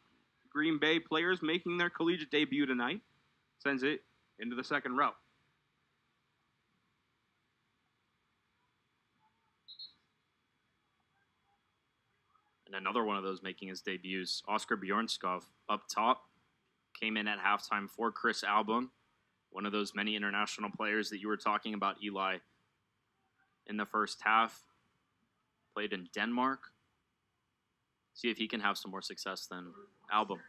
Speaker 1: Green Bay players making their collegiate debut tonight. Sends it into the second row.
Speaker 2: And another one of those making his debuts, Oscar Bjornskov, up top. Came in at halftime for Chris Album. One of those many international players that you were talking about, Eli, in the first half. Played in Denmark. See if he can have some more success than Album.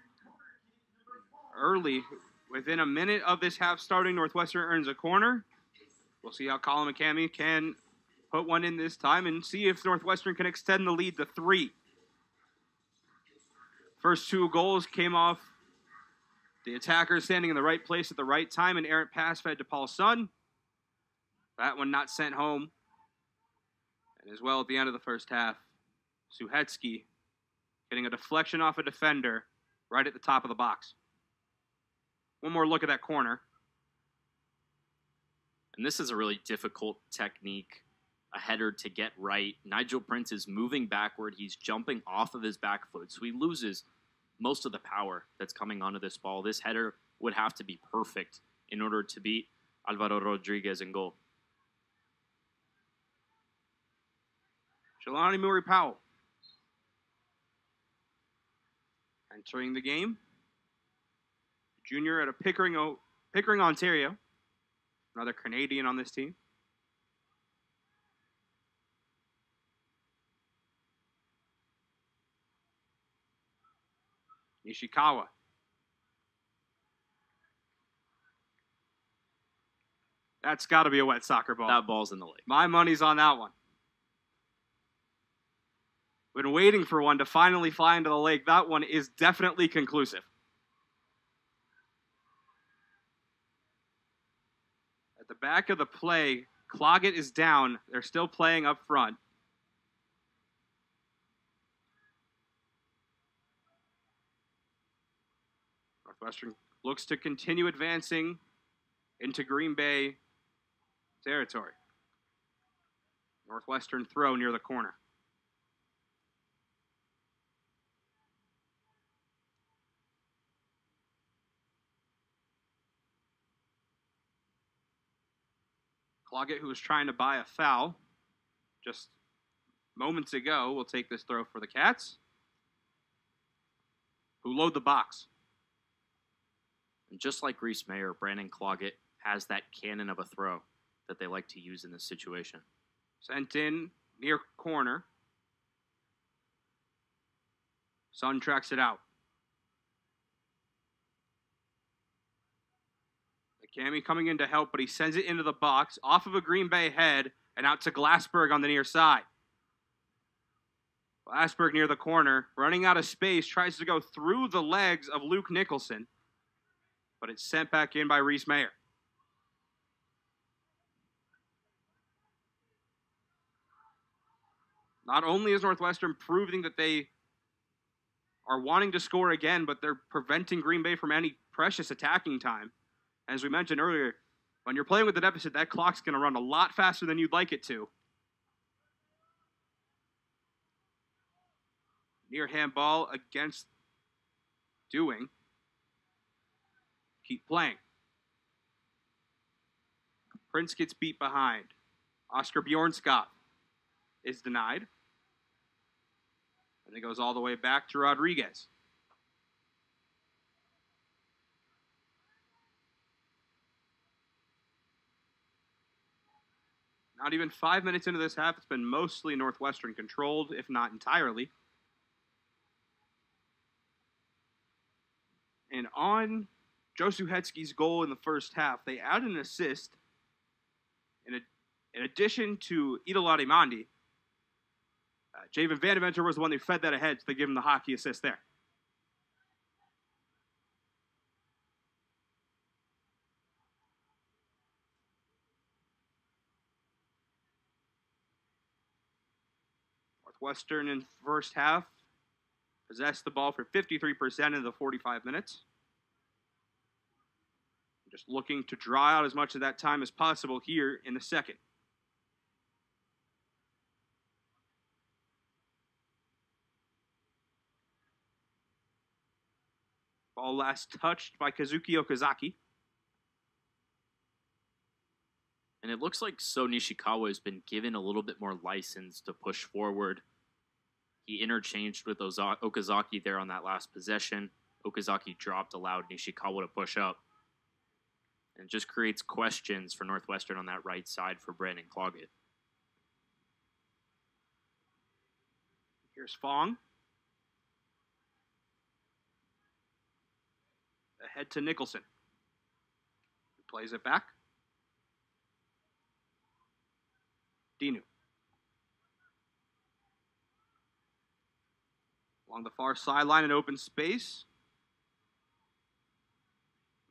Speaker 1: Early, within a minute of this half starting, Northwestern earns a corner. We'll see how Colin McCamey can put one in this time and see if Northwestern can extend the lead to 3. First 2 goals came off the attacker standing in the right place at the right time. An errant pass fed to Paul Sun. That one not sent home. And as well at the end of the first half, Suhetsky getting a deflection off a defender right at the top of the box. One more look at that corner.
Speaker 2: And this is a really difficult technique, a header to get right. Nigel Prince is moving backward. He's jumping off of his back foot, so he loses most of the power that's coming onto this ball. This header would have to be perfect in order to beat Alvaro Rodriguez in goal.
Speaker 1: Jelani Murray Powell entering the game. Junior out of Pickering, Ontario. Another Canadian on this team. Ishikawa. That's got to be a wet soccer ball.
Speaker 2: That ball's in the lake.
Speaker 1: My money's on that one. Been waiting for one to finally fly into the lake. That one is definitely conclusive. At the back of the play, Cloggett is down. They're still playing up front. Northwestern looks to continue advancing into Green Bay territory. Northwestern throw near the corner. Cloggett, who was trying to buy a foul just moments ago, will take this throw for the Cats, who load the box.
Speaker 2: And just like Reese Mayer, Brandon Cloggett has that cannon of a throw that they like to use in this situation.
Speaker 1: Sent in near corner. Sun tracks it out. Cammy coming in to help, but he sends it into the box, off of a Green Bay head, and out to Glassberg on the near side. Glassberg near the corner, running out of space, tries to go through the legs of Luke Nicholson, but it's sent back in by Reese Mayer. Not only is Northwestern proving that they are wanting to score again, but they're preventing Green Bay from any precious attacking time. As we mentioned earlier, when you're playing with the deficit, that clock's going to run a lot faster than you'd like it to. Near handball against Dewing. Keep playing. Prince gets beat behind. Oscar Bjornskov is denied. And it goes all the way back to Rodriguez. Not even 5 minutes into this half, it's been mostly Northwestern controlled, if not entirely. And on Joe Suhetsky's goal in the first half, they added an assist in addition to Idolati Mandi. Javen Vandeventer was the one who fed that ahead, so they give him the hockey assist there. Northwestern in the first half possessed the ball for 53% in the 45 minutes. Just looking to draw out as much of that time as possible here in the second. Ball last touched by Kazuki Okazaki.
Speaker 2: And it looks like So Nishikawa has been given a little bit more license to push forward. He interchanged with Okazaki there on that last possession. Okazaki dropped, allowed Nishikawa to push up. And it just creates questions for Northwestern on that right side for Brandon Cloggett.
Speaker 1: Here's Fong. Ahead to Nicholson. He plays it back. Dinu. Along the far sideline in open space.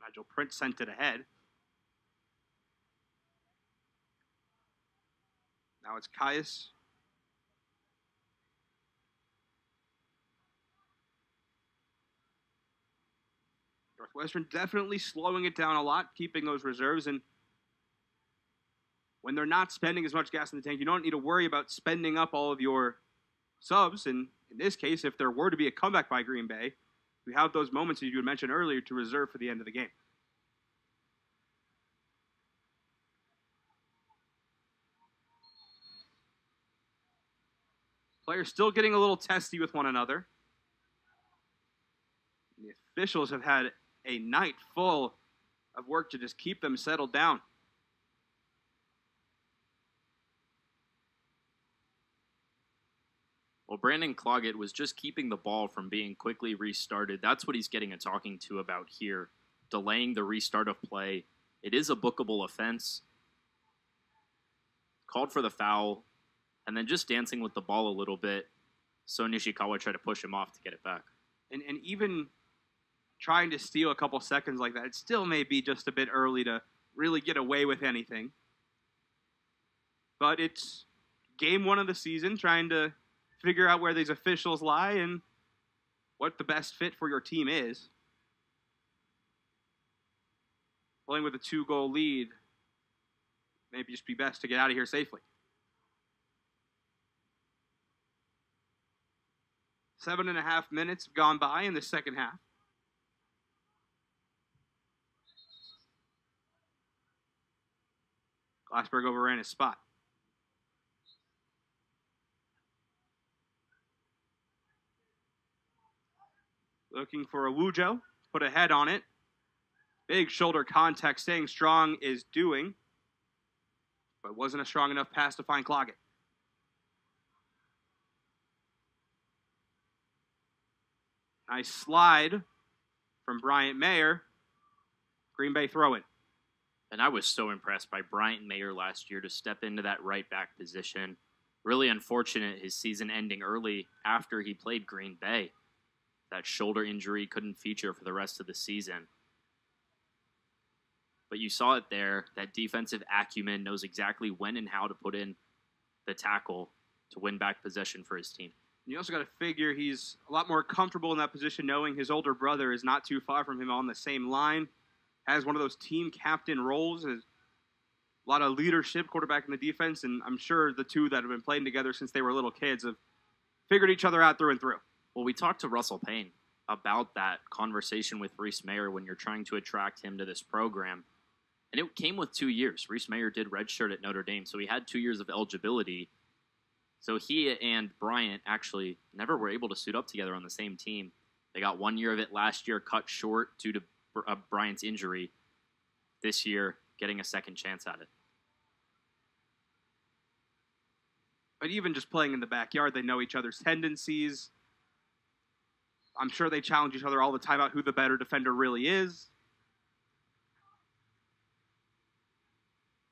Speaker 1: Nigel Prince sent it ahead. Now it's Caius. Northwestern definitely slowing it down a lot, keeping those reserves. And when they're not spending as much gas in the tank, you don't need to worry about spending up all of your subs. And in this case, if there were to be a comeback by Green Bay, we have those moments that you had mentioned earlier to reserve for the end of the game. Players still getting a little testy with one another. The officials have had a night full of work to just keep them settled down.
Speaker 2: Well, Brandon Cloggett was just keeping the ball from being quickly restarted. That's what he's getting a talking to about here, delaying the restart of play. It is a bookable offense. Called for the foul, and then just dancing with the ball a little bit. So Nishikawa tried to push him off to get it back.
Speaker 1: And even trying to steal a couple seconds like that, it still may be just a bit early to really get away with anything. But it's game 1 of the season, trying to figure out where these officials lie and what the best fit for your team is. Playing with a 2-goal lead, maybe just be best to get out of here safely. 7.5 minutes have gone by in the second half. Glassberg overran his spot. Looking for a Wujo, put a head on it. Big shoulder contact, staying strong is doing, but wasn't a strong enough pass to find Cloggett. Nice slide from Bryant Mayer. Green Bay throw it.
Speaker 2: And I was so impressed by Bryant Mayer last year to step into that right back position. Really unfortunate his season ending early after he played Green Bay. That shoulder injury couldn't feature for the rest of the season. But you saw it there. That defensive acumen, knows exactly when and how to put in the tackle to win back possession for his team.
Speaker 1: You also got to figure he's a lot more comfortable in that position knowing his older brother is not too far from him on the same line. Has one of those team captain roles. Has a lot of leadership, quarterback in the defense, and I'm sure the two that have been playing together since they were little kids have figured each other out through and through.
Speaker 2: Well, we talked to Russell Payne about that conversation with Reese Mayer when you're trying to attract him to this program. And it came with 2 years. Reese Mayer did redshirt at Notre Dame, so he had 2 years of eligibility. So he and Bryant actually never were able to suit up together on the same team. They got 1 year of it last year, cut short due to Bryant's injury. This year, getting a second chance at it.
Speaker 1: But even just playing in the backyard, they know each other's tendencies. I'm sure they challenge each other all the time about who the better defender really is.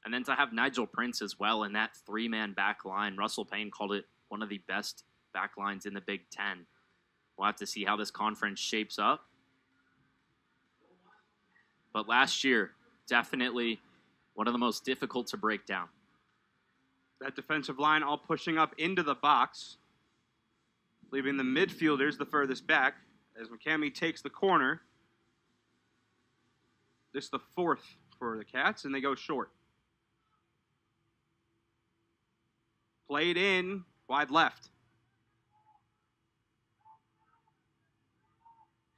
Speaker 2: And then to have Nigel Prince as well in that 3-man back line. Russell Payne called it one of the best back lines in the Big Ten. We'll have to see how this conference shapes up. But last year, definitely one of the most difficult to break down.
Speaker 1: That defensive line all pushing up into the box, leaving the midfielders the furthest back as McCamey takes the corner. This is the 4th for the Cats, and they go short. Played in, wide left.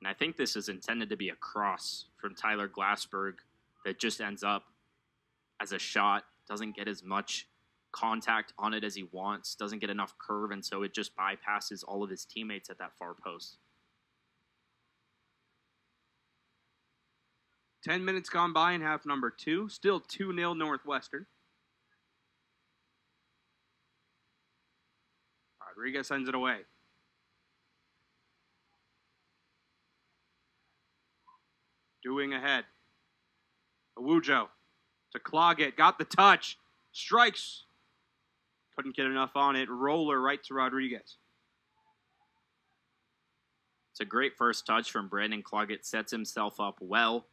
Speaker 2: And I think this is intended to be a cross from Tyler Glassberg that just ends up as a shot. Doesn't get as much contact on it as he wants. Doesn't get enough curve, and so it just bypasses all of his teammates at that far post.
Speaker 1: 10 minutes gone by in half number 2. Still 2-0 Northwestern. Rodriguez sends it away. Doing ahead. Awujo to Cloggett. Got the touch. Strikes. Couldn't get enough on it. Roller right to Rodriguez.
Speaker 2: It's a great first touch from Brandon Cloggett. Sets himself up well.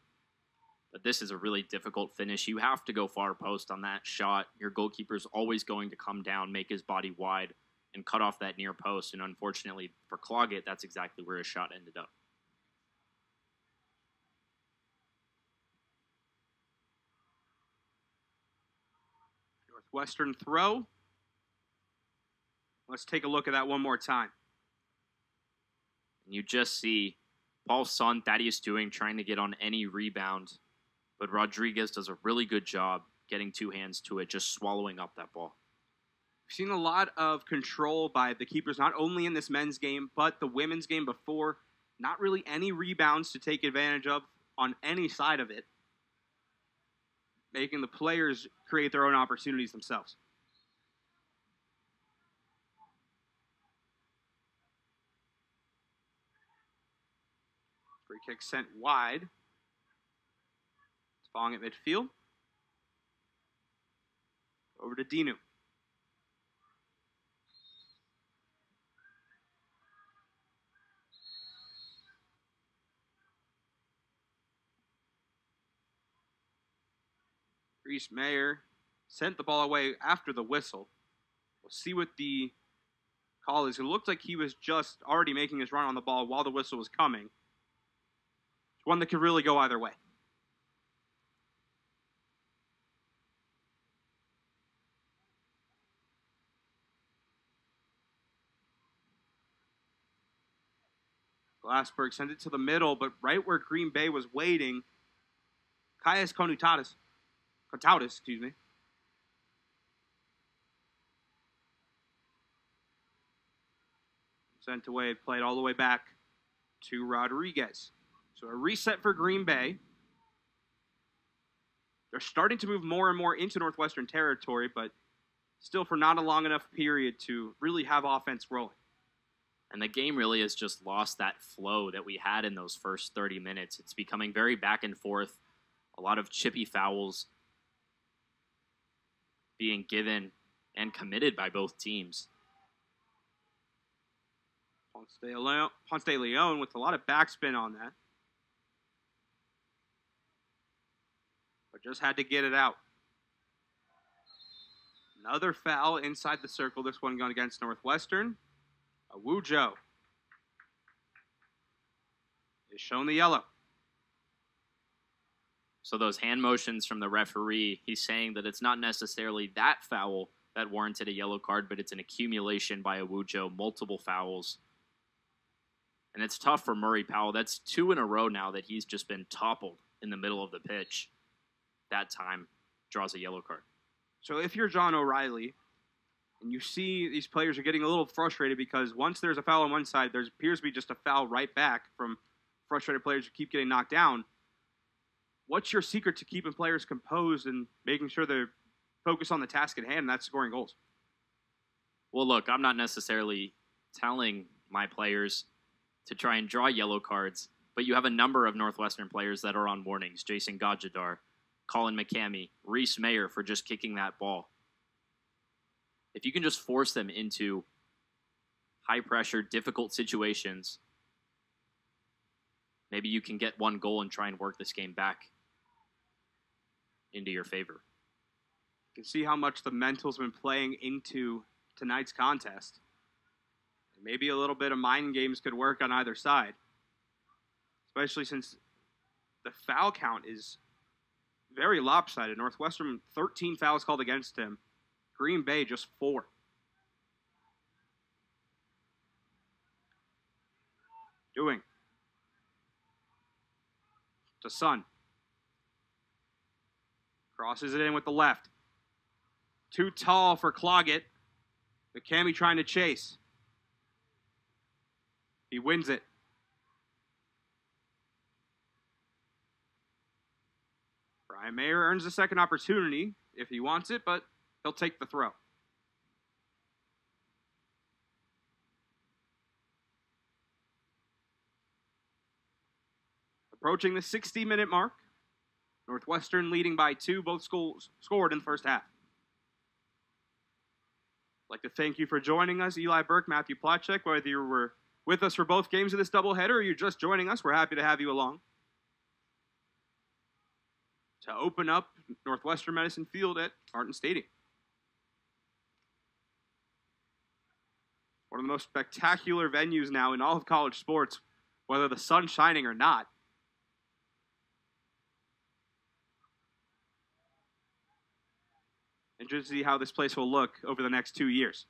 Speaker 2: But this is a really difficult finish. You have to go far post on that shot. Your goalkeeper's always going to come down, make his body wide, and cut off that near post. And unfortunately for Cloggett, that's exactly where his shot ended up.
Speaker 1: Northwestern throw. Let's take a look at that one more time.
Speaker 2: And you just see Paul's son, Thaddeus Dewing, trying to get on any rebound. But Rodriguez does a really good job getting 2 hands to it, just swallowing up that ball.
Speaker 1: We've seen a lot of control by the keepers, not only in this men's game, but the women's game before. Not really any rebounds to take advantage of on any side of it, making the players create their own opportunities themselves. Free kick sent wide. It's falling at midfield. Over to Dinu. Reese Mayer sent the ball away after the whistle. We'll see what the call is. It looked like he was just already making his run on the ball while the whistle was coming. It's one that could really go either way. Glassberg sent it to the middle, but right where Green Bay was waiting, Caius Kontautas, sent away, played all the way back to Rodriguez. So a reset for Green Bay. They're starting to move more and more into Northwestern territory, but still for not a long enough period to really have offense rolling.
Speaker 2: And the game really has just lost that flow that we had in those first 30 minutes. It's becoming very back and forth, a lot of chippy fouls being given and committed by both teams.
Speaker 1: Ponce de Leon with a lot of backspin on that. But just had to get it out. Another foul inside the circle, this one going against Northwestern. Awujo is shown the yellow.
Speaker 2: So those hand motions from the referee, he's saying that it's not necessarily that foul that warranted a yellow card, but it's an accumulation by Awujo, multiple fouls. And it's tough for Murray Powell. That's 2 in a row now that he's just been toppled in the middle of the pitch. That time draws a yellow card.
Speaker 1: So if you're John O'Reilly, and you see these players are getting a little frustrated because once there's a foul on one side, there appears to be just a foul right back from frustrated players who keep getting knocked down. What's your secret to keeping players composed and making sure they're focused on the task at hand, and that's scoring goals?
Speaker 2: Well, look, I'm not necessarily telling my players to try and draw yellow cards, but you have a number of Northwestern players that are on warnings. Jason Gajadhar, Colin McCamey, Reese Mayer for just kicking that ball. If you can just force them into high-pressure, difficult situations, maybe you can get one goal and try and work this game back into your favor.
Speaker 1: You can see how much the mental's been playing into tonight's contest. Maybe a little bit of mind games could work on either side, especially since the foul count is very lopsided. Northwestern, 13 fouls called against him. Green Bay, just 4. Doing. To Sun. Crosses it in with the left. Too tall for Cloggett. McCamey trying to chase. He wins it. Brian Mayer earns a second opportunity if he wants it, but he'll take the throw. Approaching the 60-minute mark. Northwestern leading by 2. Both schools scored in the first half. I'd like to thank you for joining us, Eli Burke, Matthew Plotchek. Whether you were with us for both games of this doubleheader or you're just joining us, we're happy to have you along. To open up Northwestern Medicine Field at Martin Stadium. One of the most spectacular venues now in all of college sports, whether the sun's shining or not. Interested to see how this place will look over the next 2 years.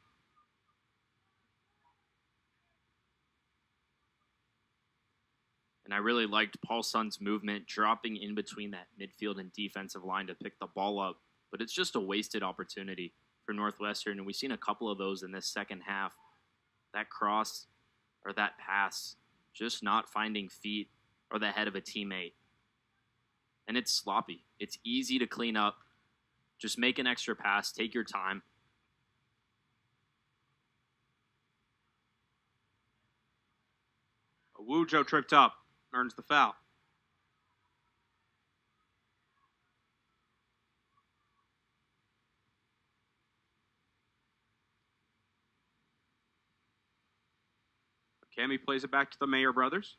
Speaker 2: And I really liked Paul Sun's movement, dropping in between that midfield and defensive line to pick the ball up. But it's just a wasted opportunity for Northwestern, and we've seen a couple of those in this second half. That cross or that pass just not finding feet or the head of a teammate. And it's sloppy. It's easy to clean up. Just make an extra pass. Take your time.
Speaker 1: Awujo tripped up. Earns the foul. McCamey plays it back to the Mayer brothers.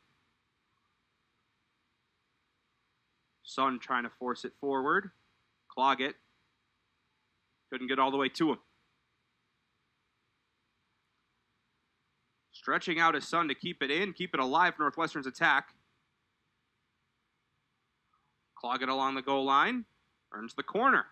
Speaker 1: Sun trying to force it forward. clog it. Couldn't get all the way to him. Stretching out his son to keep it in, keep it alive for Northwestern's attack. Clog it along the goal line. Earns the corner.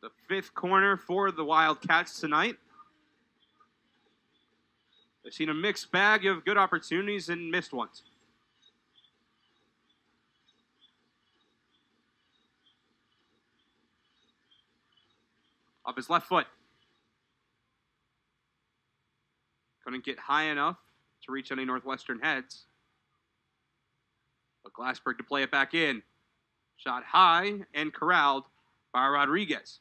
Speaker 1: The 5th corner for the Wildcats tonight. They've seen a mixed bag of good opportunities and missed ones. Up his left foot. Couldn't get high enough to reach any Northwestern heads. But Glassberg to play it back in. Shot high and corralled by Rodriguez.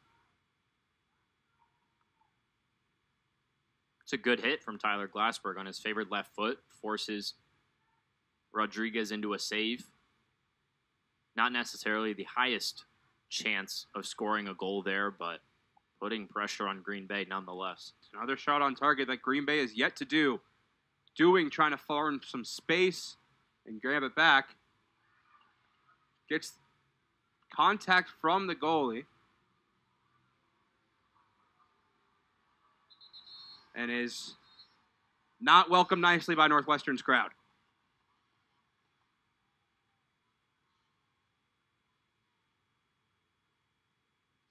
Speaker 2: It's a good hit from Tyler Glassberg on his favored left foot. Forces Rodriguez into a save. Not necessarily the highest chance of scoring a goal there, but putting pressure on Green Bay nonetheless.
Speaker 1: Another shot on target that Green Bay has yet to do. Trying to form some space and grab it back. Gets contact from the goalie. And is not welcomed nicely by Northwestern's crowd.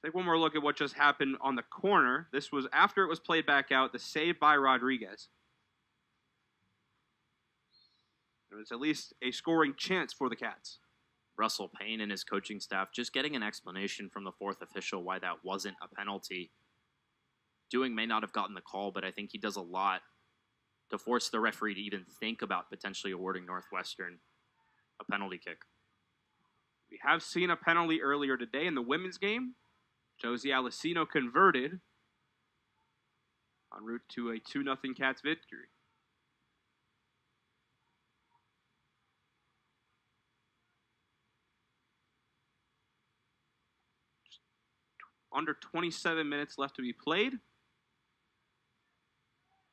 Speaker 1: Take one more look at what just happened on the corner. This was after it was played back out, the save by Rodriguez. It was at least a scoring chance for the Cats.
Speaker 2: Russell Payne and his coaching staff just getting an explanation from the 4th official why that wasn't a penalty. Dewing may not have gotten the call, but I think he does a lot to force the referee to even think about potentially awarding Northwestern a penalty kick.
Speaker 1: We have seen a penalty earlier today in the women's game. Josie Alessino converted en route to a 2-0 Cats victory. Just under 27 minutes left to be played.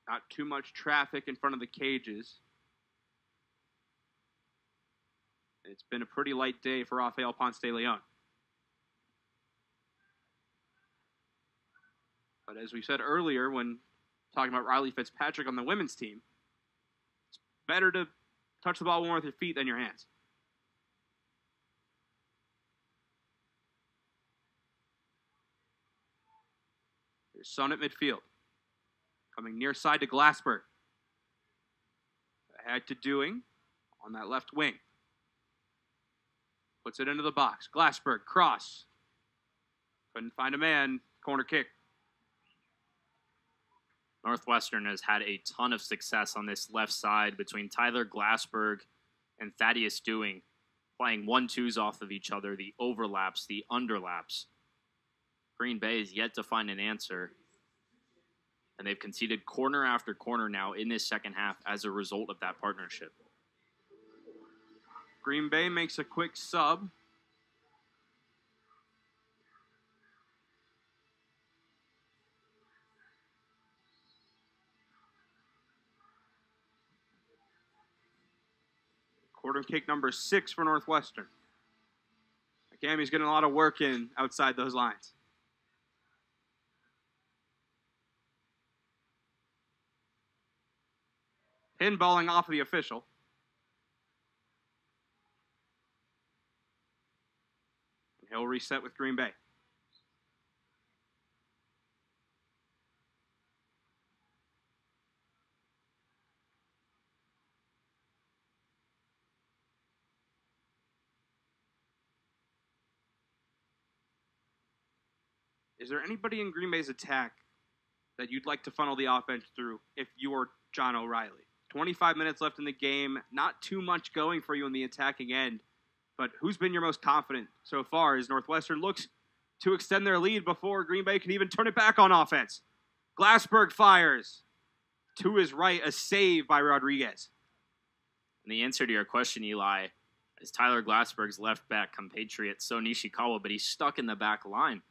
Speaker 1: Not too much traffic in front of the cages. It's been a pretty light day for Rafael Ponce de Leon. But as we said earlier when talking about Riley Fitzpatrick on the women's team, it's better to touch the ball more with your feet than your hands. Here's Son at midfield. Coming near side to Glassberg. Ahead to Dewing on that left wing. Puts it into the box. Glassberg, cross. Couldn't find a man. Corner kick.
Speaker 2: Northwestern has had a ton of success on this left side between Tyler Glassberg and Thaddeus Dewing, playing 1-2s off of each other, the overlaps, the underlaps. Green Bay is yet to find an answer, and they've conceded corner after corner now in this second half as a result of that partnership.
Speaker 1: Green Bay makes a quick sub. Quarter kick number 6 for Northwestern. Cammy's getting a lot of work in outside those lines. Pinballing off of the official. And he'll reset with Green Bay. Is there anybody in Green Bay's attack that you'd like to funnel the offense through if you're John O'Reilly? 25 minutes left in the game, not too much going for you in the attacking end, but who's been your most confident so far as Northwestern looks to extend their lead before Green Bay can even turn it back on offense? Glassberg fires. To his right, a save by Rodriguez.
Speaker 2: And the answer to your question, Eli, is Tyler Glassberg's left back compatriot, So Nishikawa, but he's stuck in the back line.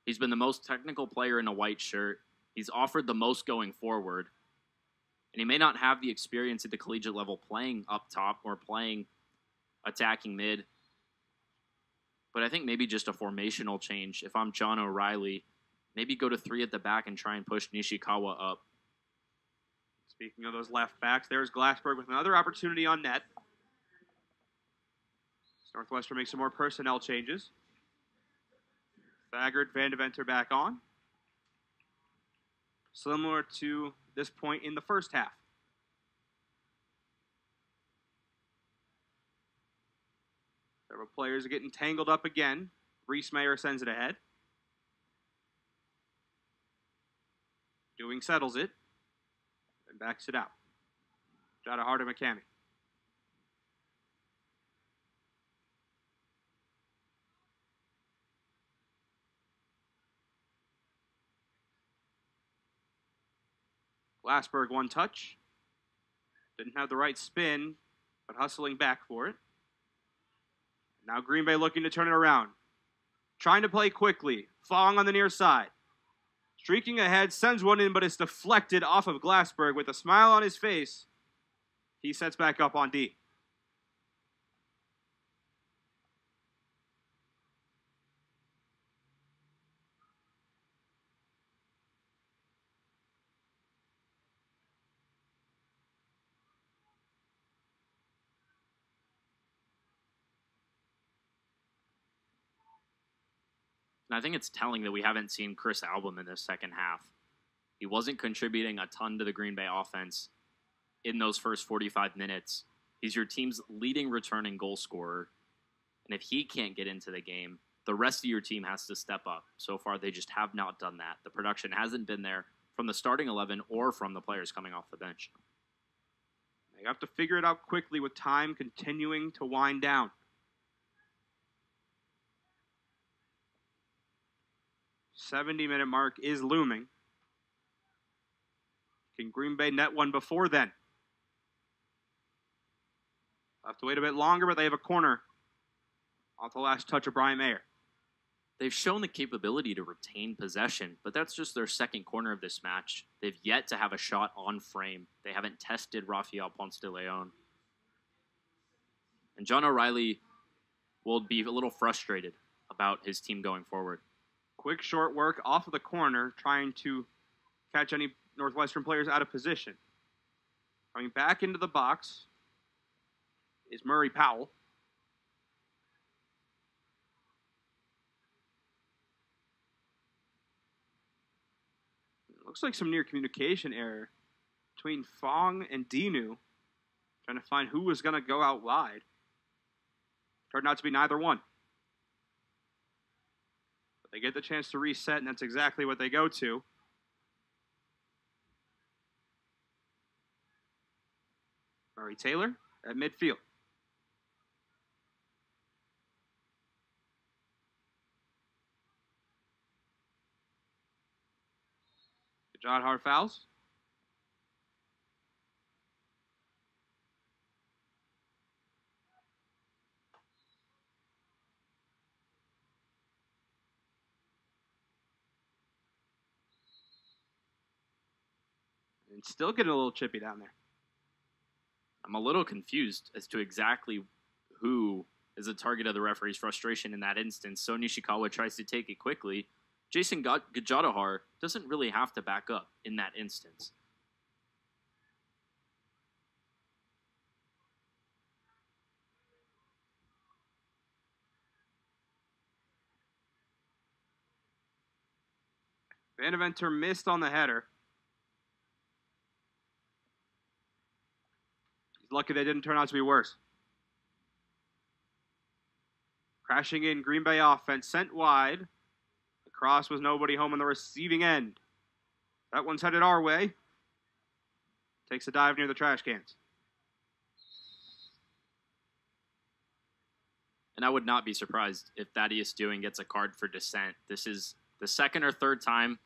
Speaker 2: He's been the most technical player in a white shirt. He's offered the most going forward. And he may not have the experience at the collegiate level playing up top or playing attacking mid. But I think maybe just a formational change. If I'm John O'Reilly, maybe go to 3 at the back and try and push Nishikawa up.
Speaker 1: Speaking of those left backs, there's Glassberg with another opportunity on net. Northwestern makes some more personnel changes. Thagard, Van Deventer back on. Similar to this point in the first half. Several players are getting tangled up again. Reese Mayer sends it ahead. Dewing settles it and backs it out. Gajadhar to McCamey. Glassberg one touch. Didn't have the right spin, but hustling back for it. Now Green Bay looking to turn it around. Trying to play quickly. Fong on the near side. Streaking ahead, sends one in, but it's deflected off of Glassberg with a smile on his face. He sets back up on D.
Speaker 2: And I think it's telling that we haven't seen Chris Album in this second half. He wasn't contributing a ton to the Green Bay offense in those first 45 minutes. He's your team's leading returning goal scorer. And if he can't get into the game, the rest of your team has to step up. So far, they just have not done that. The production hasn't been there from the starting 11 or from the players coming off the bench.
Speaker 1: They have to figure it out quickly with time continuing to wind down. 70-minute mark is looming. Can Green Bay net one before then? Have to wait a bit longer, but they have a corner off the last touch of Brian Mayer.
Speaker 2: They've shown the capability to retain possession, but that's just their second corner of this match. They've yet to have a shot on frame. They haven't tested Rafael Ponce de Leon. And John O'Reilly will be a little frustrated about his team going forward.
Speaker 1: Quick short work off of the corner, trying to catch any Northwestern players out of position. Coming back into the box is Murray Powell. Looks like some near communication error between Fong and Dinu, trying to find who was going to go out wide. Turned out to be neither one. But they get the chance to reset, and that's exactly what they go to. Murray Taylor at midfield. Gajadhar fouls. And still getting a little chippy down there.
Speaker 2: I'm a little confused as to exactly who is the target of the referee's frustration in that instance. So Nishikawa tries to take it quickly. Jason Gajadhar doesn't really have to back up in that instance.
Speaker 1: Van Deventer missed on the header. He's lucky they didn't turn out to be worse. Crashing in, Green Bay offense, sent wide. The cross was nobody home on the receiving end. That one's headed our way. Takes a dive near the trash cans.
Speaker 2: And I would not be surprised if Thaddeus Dewing gets a card for dissent. This is the second or third time